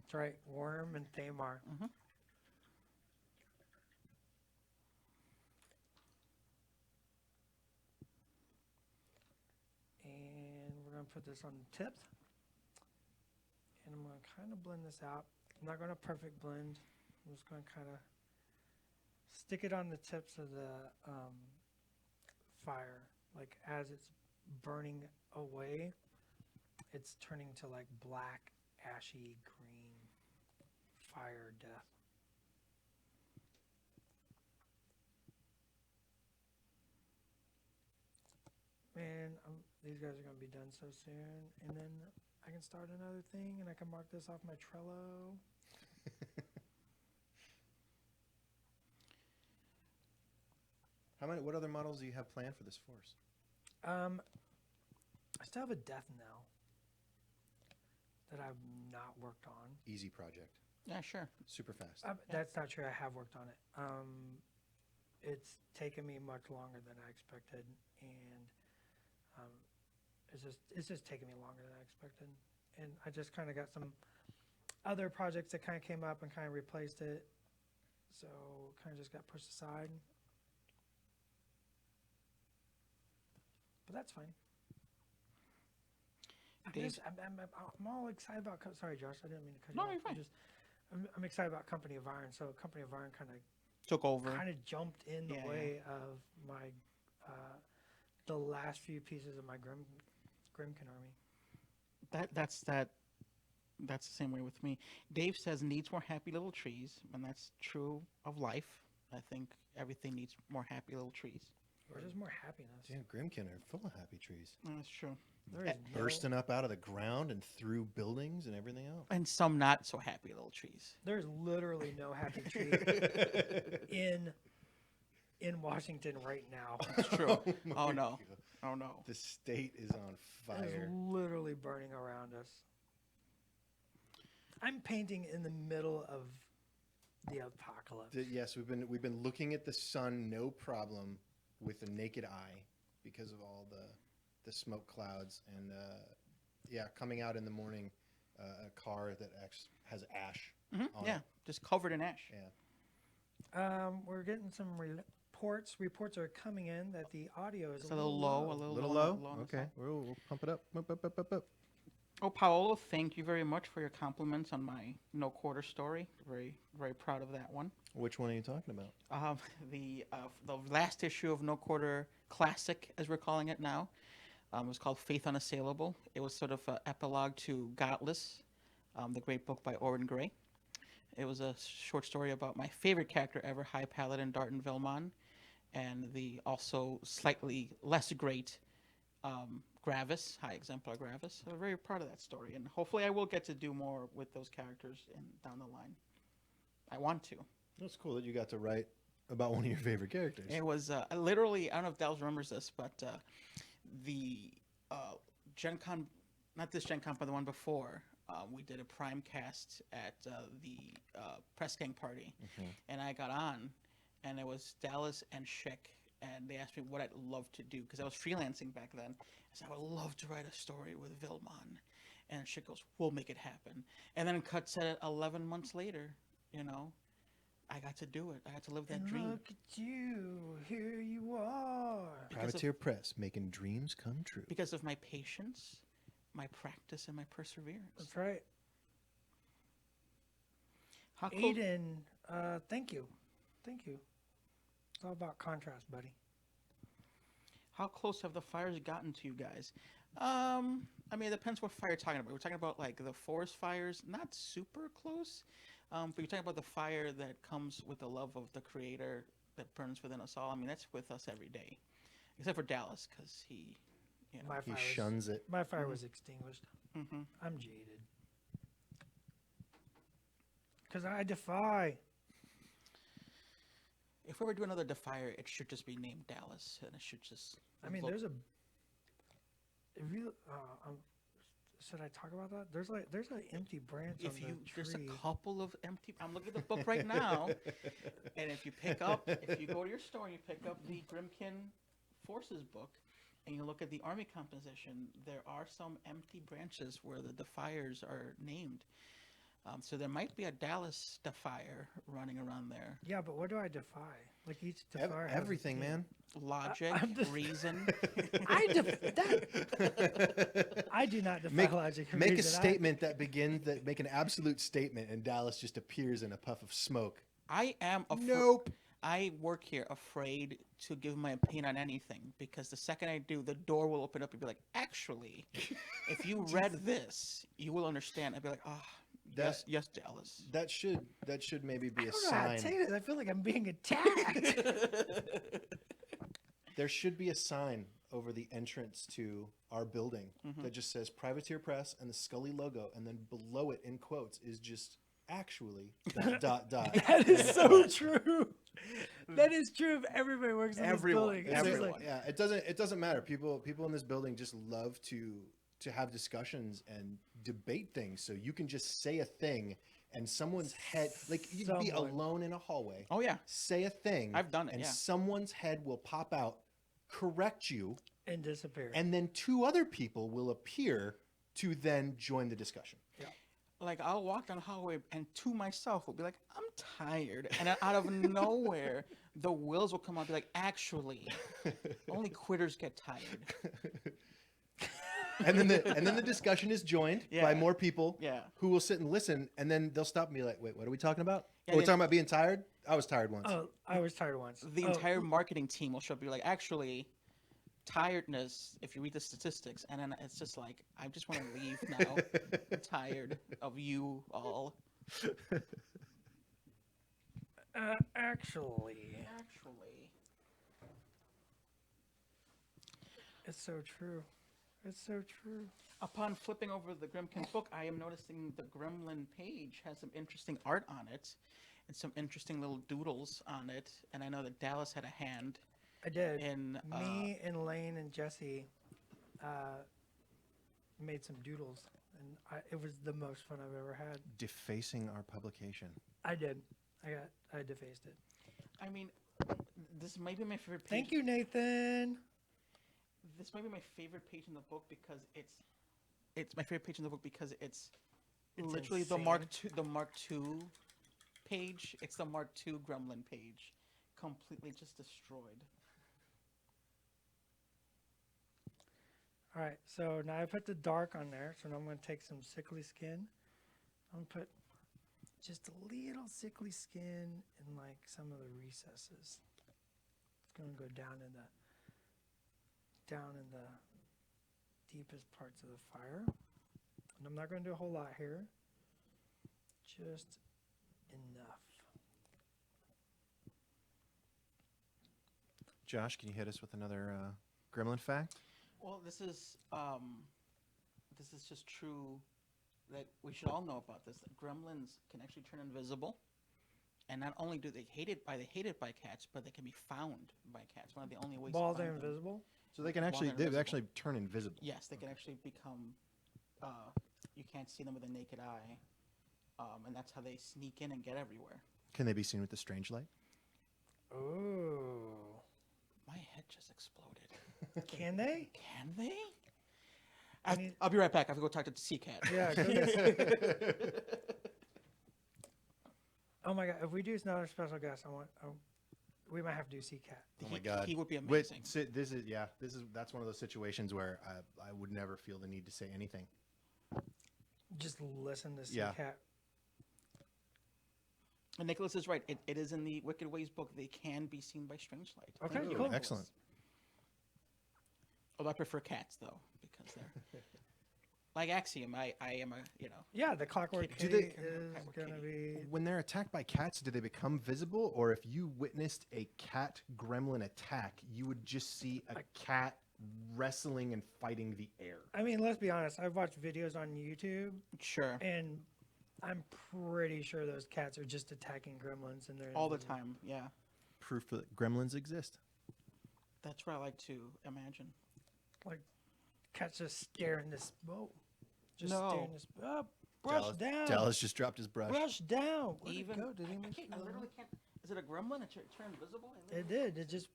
That's right, worm and Thamar. Mm-hmm. And we're going to put this on the tips. And I'm going to kind of blend this out. I'm not going to perfect blend. I'm just going to kind of stick it on the tips of the fire. Like as it's burning away, it's turning to like black ashy green fire death. Man, these guys are going to be done so soon. And then I can start another thing and I can mark this off my Trello. What other models do you have planned for this force? I still have a death knell that I've not worked on. Easy project. Yeah, sure. Super fast. That's not true. I have worked on it. It's taken me much longer than I expected, and it's just taken me longer than I expected. And I just kind of got some other projects that kind of came up and kind of replaced it, so kind of just got pushed aside. But that's fine. I'm all excited about. Sorry, Josh, I didn't mean to cut you off. No, you're fine. I'm excited about Company of Iron. So Company of Iron kind of Took over. jumped in the way of my the last few pieces of my Grimkin army. That's the same way with me. Dave says needs more happy little trees, and that's true of life. I think everything needs more happy little trees. Or just more happiness. Damn, Grimkin are full of happy trees. That's true. There is Bursting up out of the ground and through buildings and everything else. And some not so happy little trees. There's literally no happy tree in Washington right now. It's true. Oh, my no. God. Oh, no. The state is on It's fire. literally burning around us. I'm painting in the middle of the apocalypse. Yes, we've been looking at the sun, no problem, with the naked eye because of all the smoke clouds and coming out in the morning, a car that has ash. On Yeah, it. just covered in ash. Yeah. We're getting some reports. Reports are coming in that the audio is It's a little low, A little on low. the Okay, side. we'll pump it up. Up. Oh, Paolo, thank you very much for your compliments on my no quarter story. Very, very proud of that one. Which one are you talking about? The last issue of No Quarter Classic, as we're calling it now, was called Faith Unassailable. It was sort of an epilogue to Godless, the great book by Oren Gray. It was a short story about my favorite character ever, High Paladin Darton Velmon, and the also slightly less great Gravis, High Exemplar Gravis. So I'm very proud of that story, and hopefully I will get to do more with those characters down the line. I want to. That's cool that you got to write about one of your favorite characters. It was literally, I don't know if Dallas remembers this, but the Gen Con, not this Gen Con, but the one before, we did a prime cast at the press gang party, and I got on, and it was Dallas and Schick, and they asked me what I'd love to do, because I was freelancing back then. I said, I would love to write a story with Vilmon. And Schick goes, we'll make it happen. And then cut said it 11 months later, I got to do it. I got to live that And dream. look at you. Here you are. Privateer Press, making dreams come true. Because of my patience, my practice, and my perseverance. That's right. How close, Aiden, thank you. Thank you. It's all about contrast, buddy. how close have the fires gotten to you guys? I mean, it depends what fire you're talking about. We're talking about like the forest fires, not super close. But you're talking about the fire that comes with the love of the Creator that burns within us all. I mean, that's with us every day, except for Dallas, because he, My He fire shuns it. My fire was extinguished. hmm I'm jaded. Because I defy. If we were to do another Defier, it should just be named Dallas, and it should just. I mean, look- there's a. If you, should I talk about that? There's an empty branch on If the you tree. there's a couple of empty. I'm looking at the book right now, and if you go to your store and you pick up the Grimkin Forces book, and you look at the army composition, there are some empty branches where the Defiers are named. So there might be a Dallas Defier running around there. Yeah, but what do I defy? Like each defier has a Everything, theme. man. Logic, I'm just- reason. I do not defy Make, logic. and make a reason. statement make an absolute statement, and Dallas just appears in a puff of smoke. I am a Nope. I work here afraid to give my opinion on anything because the second I do, the door will open up and be like, actually, if you read this, you will understand. I'd be like, ah, That- yes, Dallas. That should maybe be I a don't know how to sign. say this. I feel like I'm being attacked. There should be a sign over the entrance to our building that just says Privateer Press and the Scully logo, and then below it in quotes is just actually ... That is so true. That is true if everybody works in Everyone. this building. It's just Everyone. like, Yeah, it doesn't matter. People in this building just love to have discussions and debate things. So you can just say a thing and someone's head, like you'd be Someone. alone in a hallway. Oh, yeah. Say a thing. I've done it, and yeah. someone's head will pop out, correct you, and disappear. and then two other people will appear to then join the discussion. Like, I'll walk down the hallway and to myself will be like, I'm tired. And then out of nowhere, the wheels will come out and be like, actually, only quitters get tired. And then the discussion is joined by Yeah. more people Yeah. who will sit and listen, and then they'll stop and be like, wait, what are we talking about? Yeah, We're then- talking about being tired? I was tired once. Oh, I was tired once. The Oh, entire marketing team will show up and be like, actually, tiredness, if you read the statistics, and then it's just like, I just want to leave now. I'm tired of you all. actually, Actually. it's so true. It's so true. Upon flipping over the Grimkin book, I am noticing the Gremlin page has some interesting art on it and some interesting little doodles on it. And I know that Dallas had a hand I did. in. Me and Lane and Jesse made some doodles, and it was the most fun I've ever had. Defacing our publication. I did. I defaced it. I mean, this might be my favorite page. Thank you, Nathan. This might be my favorite page in the book because it's my favorite page in the book because it's literally the Mark II page. It's the Mark II Gremlin page, completely just destroyed. All right, so now I put the dark on there. So now I'm going to take some sickly skin. I'm going to put just a little sickly skin in like some of the recesses. It's going to go down in the deepest parts of the fire. And I'm not going to do a whole lot here. Just enough. Josh, can you hit us with another gremlin fact? Well, this is just true that we should all know about this. That gremlins can actually turn invisible, and not only do they hated by cats, but they can be found by cats. One of the only ways. While to they're find them. invisible. So they can While actually they're they invisible. actually turn invisible. Yes, they can actually become. You can't see them with a naked eye, and that's how they sneak in and get everywhere. Can they be seen with the strange light? Oh. My head just exploded. Can they? Can they? mean- I'll be right back. I have to go talk to the sea cat. Yeah. go get- Oh my god! If we do another special guest, we might have to do Sea Cat. Oh my God. He would be Wait, amazing. that's one of those situations where I would never feel the need to say anything. Just listen to Sea Yeah. Cat. And Nicholas is right. It is in the Wicked Ways book. They can be seen by strange light. Okay, Thank you, cool. Nicholas. Excellent. Although I prefer cats though, because they're like Axiom. I am a Yeah, the Clockwork Do Kitty they- is Clockwork gonna be. When they're attacked by cats, do they become visible? Or if you witnessed a cat gremlin attack, you would just see a cat wrestling and fighting the air? I mean, let's be honest. I've watched videos on YouTube, sure and I'm pretty sure those cats are just attacking gremlins, and they're all the invisible. time. Yeah, Proof that gremlins exist. that's what I like to imagine. Like cats just staring this. Whoa, just No. staring this. Brush down. Dallas just dropped his brush. Brush down. Where'd it Even go? Did he I miss can't. it? I literally can't. Is it a gremlin? It turned invisible. It did. It just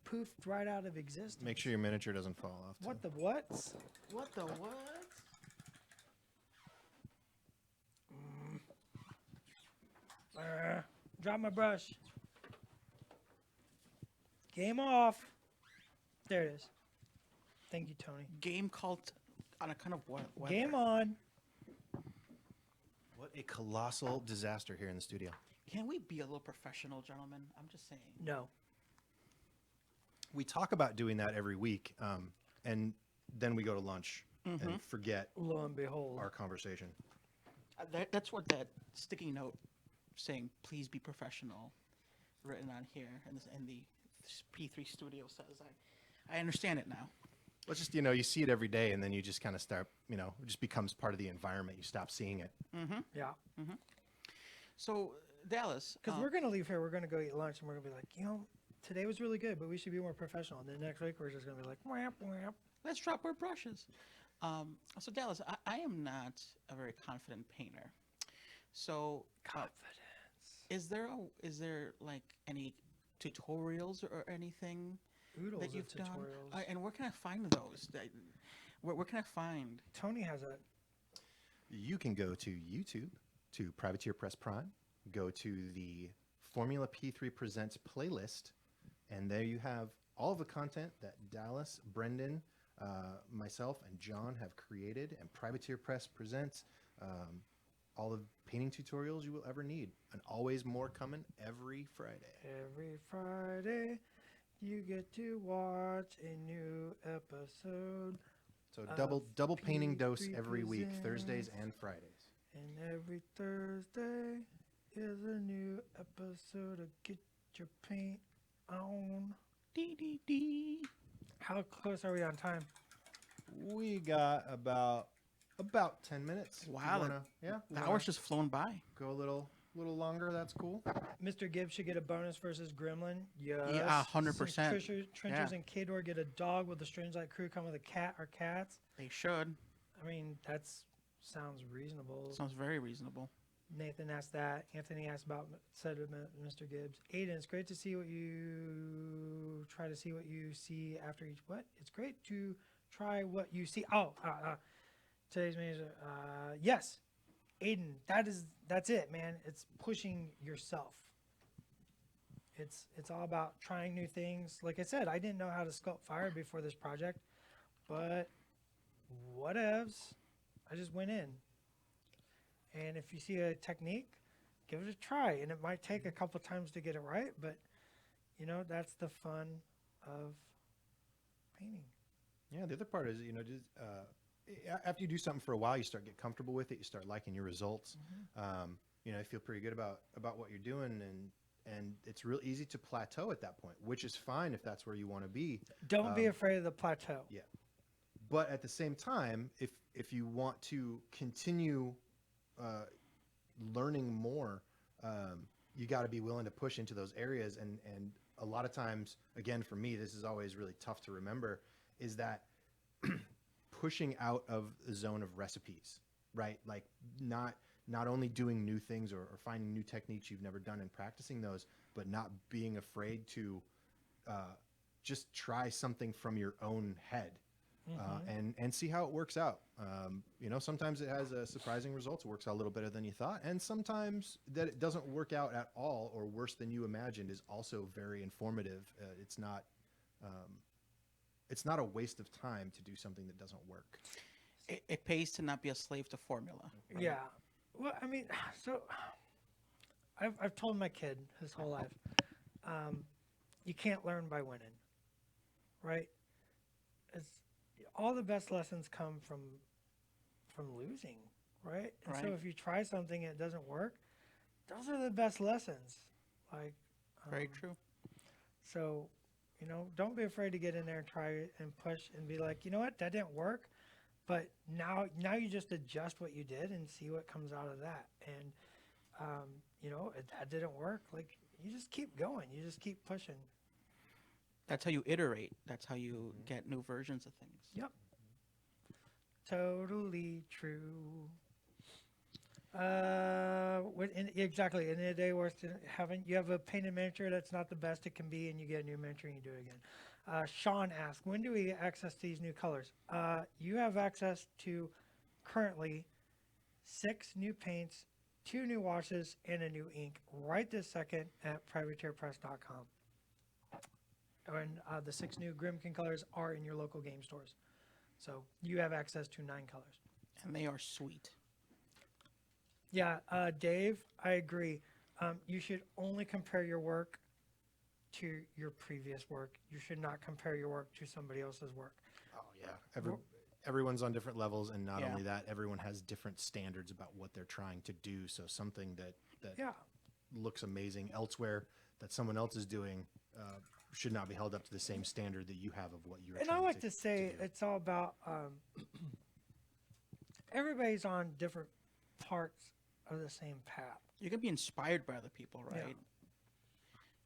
poofed right out of existence. Make sure your miniature doesn't fall off. too. What the what? What the what? Drop my brush. Game off. There it is. Thank you, Tony. Game called on account of what? Game on. What a colossal disaster here in the studio. Can we be a little professional, gentlemen? I'm just saying. No. We talk about doing that every week, and then we go to lunch and forget Lo and behold. our conversation. That's what that sticky note saying, please be professional, written on here in the P3 studio says. I understand it now. Well, just, you see it every day, and then you just kind of start, it just becomes part of the environment. You stop seeing it. Yeah. So, Dallas. Because we're going to leave here, we're going to go eat lunch, and we're going to be like, today was really good, but we should be more professional. And then next week, we're just going to be like, whap, whap. Let's drop our brushes. So, Dallas, I am not a very confident painter. So, Confidence. Is there like any tutorials or anything Oodles that you've of tutorials. done? And where can I find those? Where can I find? Tony has it. You can go to YouTube, to Privateer Press Prime, go to the Formula P3 Presents playlist, and there you have all of the content that Dallas, Brendan, myself, and John have created, and Privateer Press presents all the painting tutorials you will ever need, and always more coming every Friday. Every Friday, you get to watch a new episode. So double painting dose P3 every week, Thursdays presents. and Fridays. And every Thursday is a new episode of Get Your Paint On. Dee. How close are we on time? We got about 10 minutes. Wow, the hour's just flown by. Go a little longer. That's cool. Mr. Gibbs should get a bonus versus Gremlin. Yes. Yeah, 100%. Since Trenchers and Kador get a dog with the Strange Light crew come with a cat or cats. They should. I mean, sounds reasonable. Sounds very reasonable. Nathan asked that. Anthony asked about said Mr. Gibbs. Aiden, it's great to see what you try to see what you see after each what? It's great to try what you see. Today's manager. Yes, Aiden. That's it, man. It's pushing yourself. It's all about trying new things. Like I said, I didn't know how to sculpt fire before this project, but whatevs. I just went in. And if you see a technique, give it a try. And it might take a couple times to get it right, but that's the fun of painting. Yeah, the other part is, just after you do something for a while, you start getting comfortable with it. You start liking your results. You feel pretty good about what you're doing, and it's real easy to plateau at that point, which is fine if that's where you want to be. Don't be afraid of the plateau. Yeah, but at the same time, if you want to continue learning more, you got to be willing to push into those areas. And a lot of times, again, for me, this is always really tough to remember, is that pushing out of the zone of recipes, right? Like not only doing new things or finding new techniques you've never done and practicing those, but not being afraid to just try something from your own head. And see how it works out. Sometimes it has surprising results. It works out a little better than you thought. And sometimes that it doesn't work out at all or worse than you imagined is also very informative. It's not a waste of time to do something that doesn't work. It pays to not be a slave to formula. Right? Yeah. Well, I mean, so I've told my kid his whole life, you can't learn by winning, right? All the best lessons come from losing, right? And so if you try something and it doesn't work, those are the best lessons. Like, very true. So, don't be afraid to get in there and try it and push and be like, you know what, that didn't work, but now you just adjust what you did and see what comes out of that. And if that didn't work, like you just keep going, you just keep pushing. That's how you iterate. That's how you get new versions of things. Yep. Totally true. Exactly. In a day worth having, you have a painted miniature that's not the best it can be, and you get a new miniature and you do it again. Sean asked, when do we get access to these new colors? You have access to currently 6 new paints, 2 new washes, and a new ink right this second at privateerpress.com. And the 6 new Grimkin colors are in your local game stores. So you have access to 9 colors. And they are sweet. Yeah, Dave, I agree. You should only compare your work to your previous work. You should not compare your work to somebody else's work. Oh yeah. Everyone's on different levels, and not Yeah. only that, everyone has different standards about what they're trying to do. So something that Yeah. looks amazing elsewhere that someone else is doing should not be held up to the same standard that you have of what you're. And trying I like to to say do. it's all about everybody's on different parts of the same path. You can be inspired by other people, right? Yeah.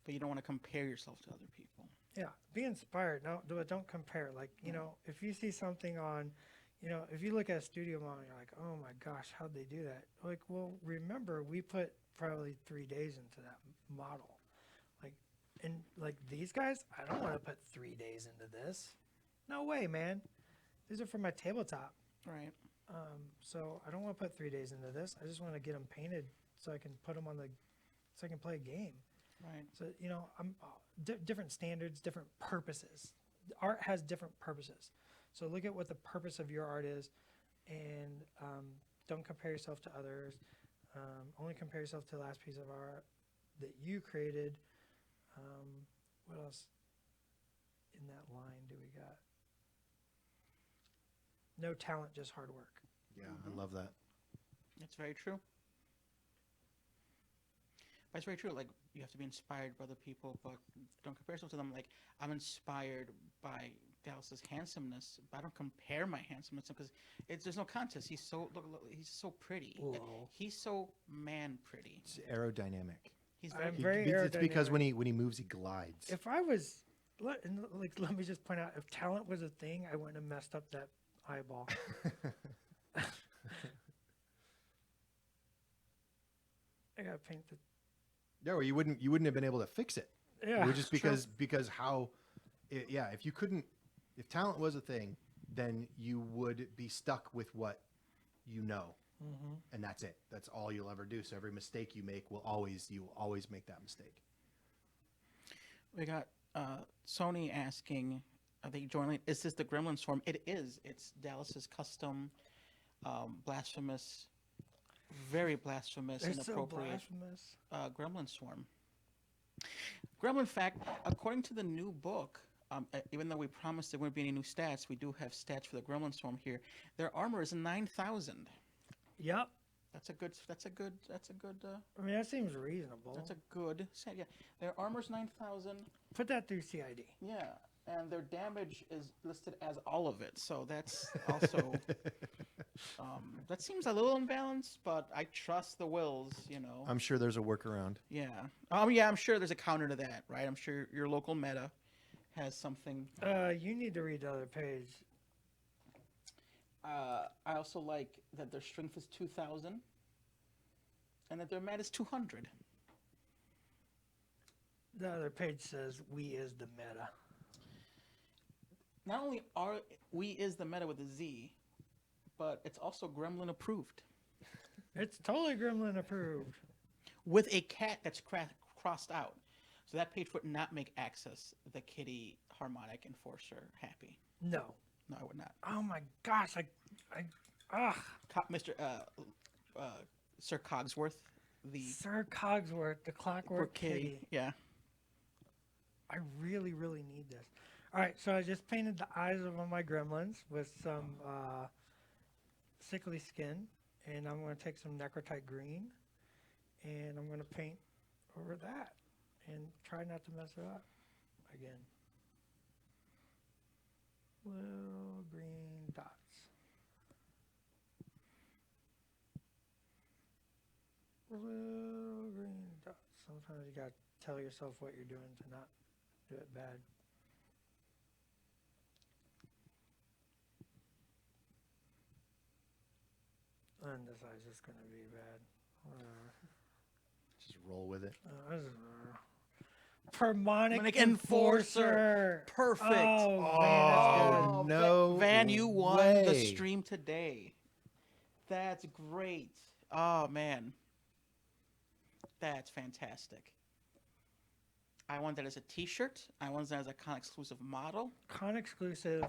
But you don't want to compare yourself to other people. Yeah, be inspired. No, don't compare. Like, if you see something on, if you look at a studio model, you're like, oh my gosh, how'd they do that? Like, well, remember, we put probably 3 days into that model. Like, and like these guys, I don't want to put 3 days into this. No way, man. These are for my tabletop. Right. So I don't want to put 3 days into this. I just want to get them painted so I can put them so I can play a game. Right. So, I'm different standards, different purposes. Art has different purposes. So look at what the purpose of your art is, and don't compare yourself to others. Only compare yourself to the last piece of art that you created. What else in that line do we got? No talent, just hard work. Yeah, I love that. It's very true. But it's very true. Like, you have to be inspired by other people, but don't compare yourself to them. Like, I'm inspired by Dallas's handsomeness, but I don't compare my handsomeness because there's no contest. He's so he's so pretty. Whoa. He's so man pretty. It's aerodynamic. He's I'm very, very It's because aerodynamic. when he moves, he glides. If I was, let me just point out, if talent was a thing, I wouldn't have messed up that eyeball. I gotta paint the. Yeah, well, you wouldn't have been able to fix it. Yeah, It was just true. because how, if talent was a thing, then you would be stuck with what you know, and that's it. That's all you'll ever do. So every mistake you make you will always make that mistake. We got Sony asking, I think jointly, is this the Gremlin Swarm? It is. It's Dallas's custom, blasphemous, very blasphemous, They're so inappropriate blasphemous. Gremlin Swarm. Gremlin fact, according to the new book, even though we promised there wouldn't be any new stats, we do have stats for the Gremlin Swarm here. Their armor is 9,000. Yep. That's a good. I mean, that seems reasonable. That's a good set. Yeah, their armor's 9,000. Put that through CID. Yeah, and their damage is listed as all of it. So that's also that seems a little imbalanced, but I trust the wills. I'm sure there's a workaround. Yeah. Yeah. I'm sure there's a counter to that, right? I'm sure your local meta has something. You need to read the other page. I also like that their strength is 2,000, and that their mat is 200. The other page says "We is the meta." Not only are we is the meta with a Z, but it's also Gremlin approved It's totally Gremlin approved. with a cat that's crossed out. So that page would not make Access, the kitty harmonic enforcer, happy. No. No, I would not. Oh my gosh! Mr. Sir Cogsworth, the Sir Cogsworth, the Clockwork Kitty. Yeah. I really, really need this. All right, so I just painted the eyes of one of my gremlins with some sickly skin, and I'm going to take some necrotite green, and I'm going to paint over that, and try not to mess it up again. Little green dots. Little green dots. Sometimes you got to tell yourself what you're doing to not do it bad. And this eye's just going to be bad. Just roll with it. Permonic Enforcer. Enforcer. Perfect. Oh, man, that's good. Oh, no Van, you won the way. stream today. That's great. Oh, man. That's fantastic. I want that as a t-shirt. I want that as a con exclusive model. Con exclusive.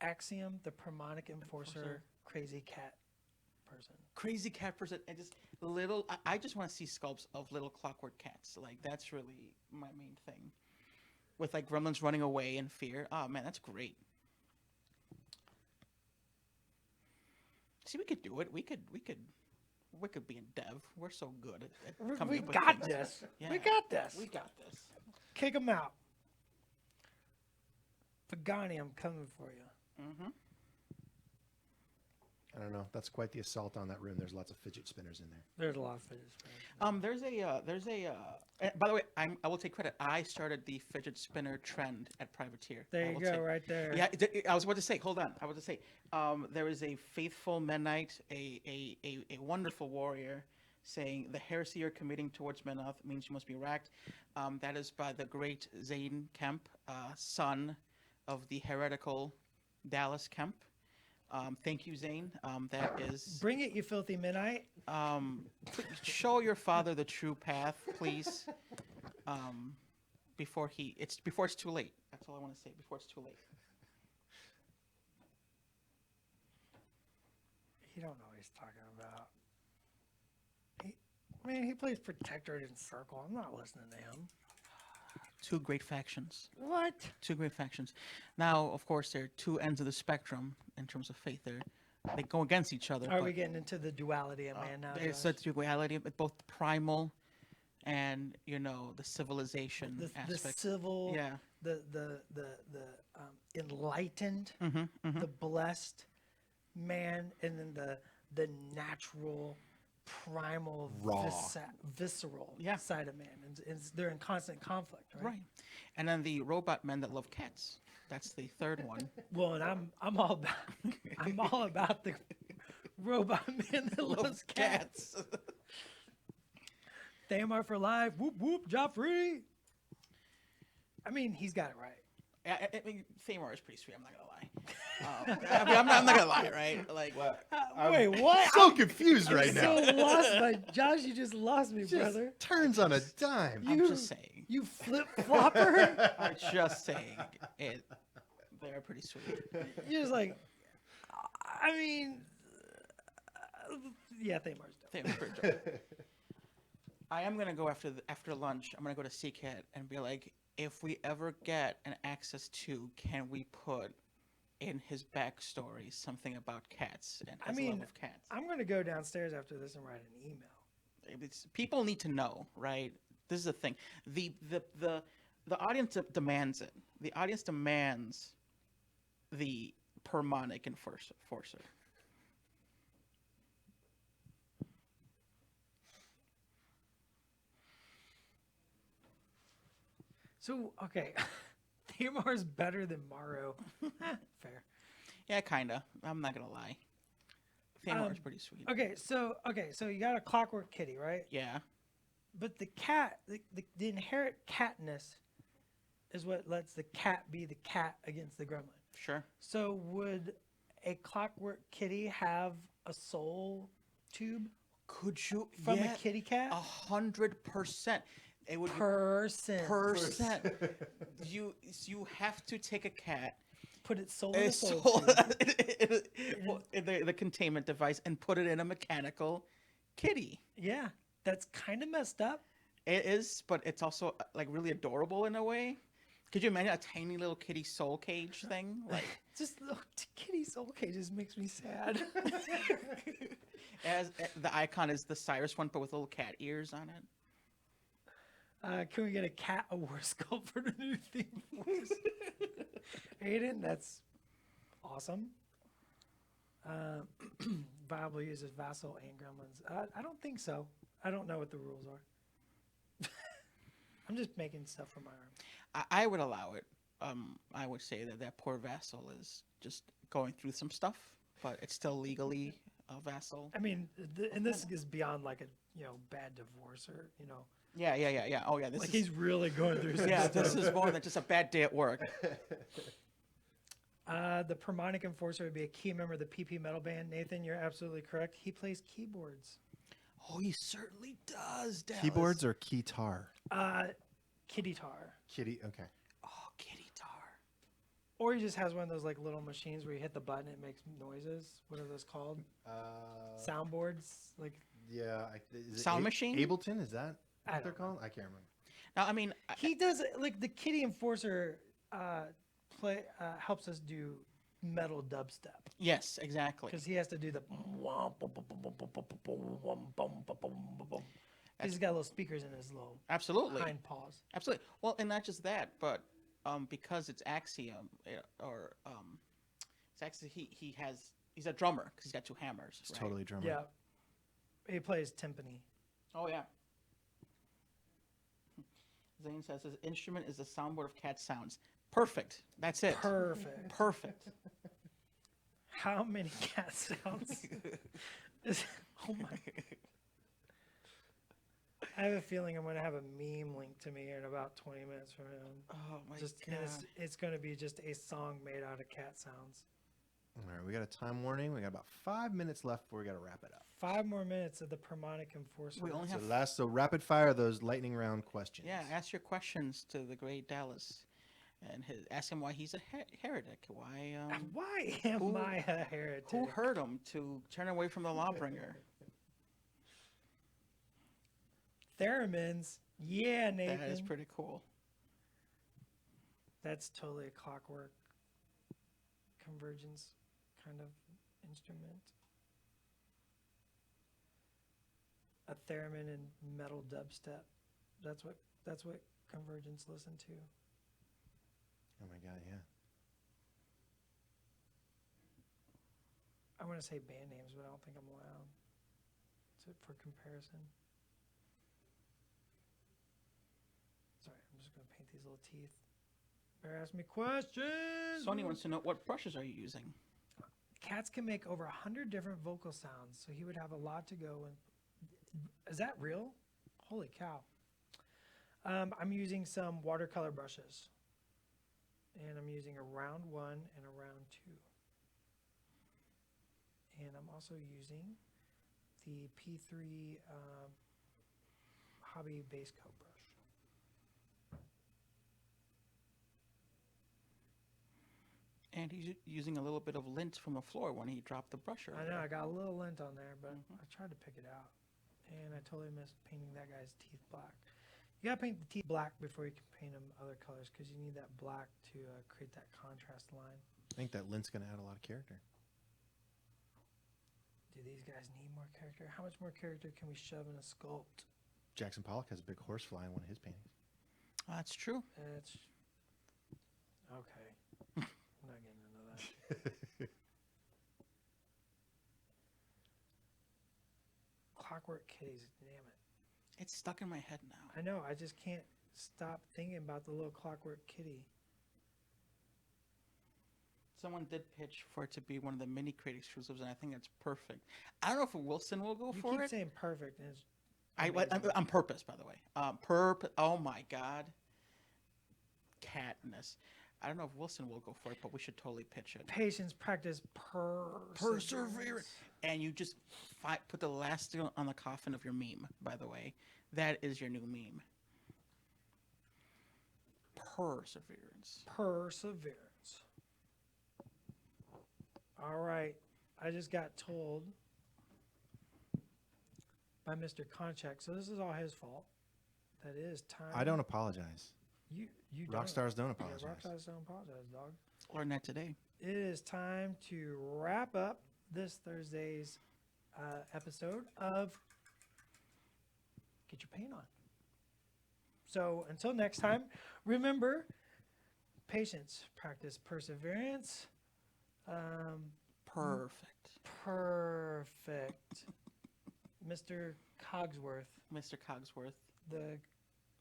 Axiom, the Permonic Enforcer, crazy cat person. Crazy cat person. And just little. I just want to see sculpts of little clockwork cats. Like that's really my main thing. With like gremlins running away in fear. Oh man, that's great. See, we could do it. We could be in dev. We're so good at coming We up with got things. this. Yeah, We got this. We got this. Kick him out. Pagani, I'm coming for you. Mm-hmm. I don't know. That's quite the assault on that room. There's lots of fidget spinners in there. There's a lot of fidget spinners. By the way, I will take credit. I started the fidget spinner trend at Privateer. There I you will go, take- right there. Yeah, I was about to say. Hold on. I was about to say. There is a faithful Mennonite, a wonderful warrior, saying the heresy you're committing towards Menoth means you must be racked. That is by the great Zane Kemp, son of the heretical Dallas Kemp. Thank you, Zane. That is. Bring it, you filthy midnight. Show your father the true path, please. Before it's too late. That's all I want to say. Before it's too late. He don't know what he's talking about. He plays Protectorate in Circle. I'm not listening to him. Two great factions. What? Two great factions. Now, of course, there are two ends of the spectrum in terms of faith. They go against each other. Are but we getting into the duality of man now? There's Josh? such duality, but both primal and the civilization the aspect. civil, Yeah. the enlightened, the blessed man, and then the natural, primal, Raw. visceral Yeah. side of man, and they're in constant conflict, right? Right. And then the robot men that love cats. That's the third one. Well, and I'm all about the robot man that loves cats. Thamar for life. Whoop whoop. Joffrey. I mean, he's got it right. I mean, Thamar is pretty sweet. I'm not gonna lie. I'm not gonna lie, right? Like, Wait, what? So confused right now. So lost by Josh. You just lost me, Just brother. turns on a dime. I'm just saying. You flip flopper. I'm just saying. They're pretty sweet. You're just like, I mean, yeah, Thamar's dope. Thamar's pretty dope. I am gonna go after lunch. I'm gonna go to CCAT and be like, if we ever get an access to, can we put in his backstory something about cats and his love of cats? I'm gonna go downstairs after this and write an email. People need to know, right? This is the thing. The audience demands it. The audience demands the Permonic Enforcer. So okay, Thamar's better than Maru. Fair. Yeah, kinda. I'm not gonna lie. Thamar's pretty sweet. Okay, so you got a clockwork kitty, right? Yeah. But the cat, the inherent catness, is what lets the cat be the cat against the gremlin. Sure. So would a clockwork kitty have a soul tube Could you from a kitty cat? 100%. It would Percent. percent. You have to take a cat, Put its soul in a its soul soul- tube. in the containment device, and put it in a mechanical kitty. Yeah, that's kind of messed up. It is, but it's also like really adorable in a way. Could you imagine a tiny little kitty soul cage thing? Like Just the kitty soul cages makes me sad. as the icon is the Cyrus one, but with little cat ears on it. Can we get a cat award sculpt for the new theme voice? Aiden, that's awesome. Viable uses vassal and gremlins. I don't think so. I don't know what the rules are. I'm just making stuff for my arm. I would allow it. I would say that poor vassal is just going through some stuff, but it's still legally a vassal. I mean, and this is beyond like a bad divorce or Yeah. Oh yeah, this like is he's really going through. Some yeah, stuff. this is more than just a bad day at work. The Permonic Enforcer would be a key member of the PP Metal Band. Nathan, you're absolutely correct. He plays keyboards. Oh, he certainly does. Dallas. Keyboards or keytar? Kitty tar. Kitty. Okay. Oh, kitty tar. Or he just has one of those like little machines where you hit the button, it makes noises. What are those called? Soundboards. Like Yeah. Is it Sound machine? Ableton? Is that I what they're don't know. called? I can't remember. Now, I mean, He does like the Kitty Enforcer helps us do metal dubstep yes, exactly. because he has to do the. He's got little speakers in his little Absolutely. hind paws. Absolutely. Well, and not just that, but because it's Axiom, it's actually he's a drummer because he's got two hammers. It's right? totally drummer. Yeah, he plays timpani. Oh yeah. Zane says his instrument is a soundboard of cat sounds. Perfect. That's it. Perfect. Perfect. How many cat sounds? Oh my! I have a feeling I'm going to have a meme linked to me in about 20 minutes from him. Oh my And god. it's going to be just a song made out of cat sounds. All right, we got a time warning. We got about 5 minutes left before we got to wrap it up. 5 more minutes of the Permonic Enforcer. We only have So rapid fire those lightning round questions. Yeah, ask your questions to the great Dallas, and ask him why he's a heretic. Why am who- I a heretic? who hurt him to turn away from the lawbringer? Theremins. Yeah, Nathan. That is pretty cool. That's totally a clockwork convergence kind of instrument. A theremin and metal dubstep. That's what convergence listen to. Oh my god, yeah. I want to say band names, but I don't think I'm allowed. For comparison. Sorry, I'm just going to paint these little teeth. Better ask me questions. Sony wants to know what brushes are you using? Cats can make over 100 different vocal sounds, so he would have a lot to go. Is that real? Holy cow. I'm using some watercolor brushes. And I'm using a round 1 and a round 2. And I'm also using the P3 Hobby Base Coat brush. And he's using a little bit of lint from the floor when he dropped the brush I earlier. know, I got a little lint on there, but Mhm. I tried to pick it out. And I totally missed painting that guy's teeth black. You gotta paint the teeth black before you can paint them other colors because you need that black to create that contrast line. I think that lint's going to add a lot of character. Do these guys need more character? How much more character can we shove in a sculpt? Jackson Pollock has a big horsefly in one of his paintings. That's true. It's okay. I'm not getting into that. Clockwork Kitties, damn it. It's stuck in my head now. I know, I just can't stop thinking about the little Clockwork Kitty. Someone did pitch for it to be one of the mini crate exclusives, and I think that's perfect. I don't know if Wilson will go You for keep it. saying perfect, and it's I'm on purpose, by the way. Oh my God. Catness. I don't know if Wilson will go for it, but we should totally pitch it. patience, practice, perseverance. And you just put the last thing on the coffin of your meme, by the way. That is your new meme. Perseverance. Perseverance. All right. I just got told by Mr. Konchak, so this is all his fault. That it is time. I don't apologize. You Rock don't. stars don't Yeah, apologize. rock stars don't apologize, dog. Learn that today. It is time to wrap up this Thursday's episode of Get Your Paint On. So until next time, remember patience, practice, perseverance. Perfect. Perfect. Mr. Cogsworth, Mr. Cogsworth. the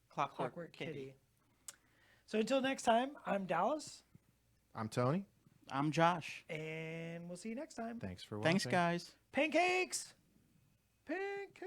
Clockwork Clockwork Kitty. Kitty. So until next time, I'm Dallas, I'm Tony. I'm Josh. and we'll see you next time. Thanks for watching. Thanks, guys. Pancakes! Pancakes!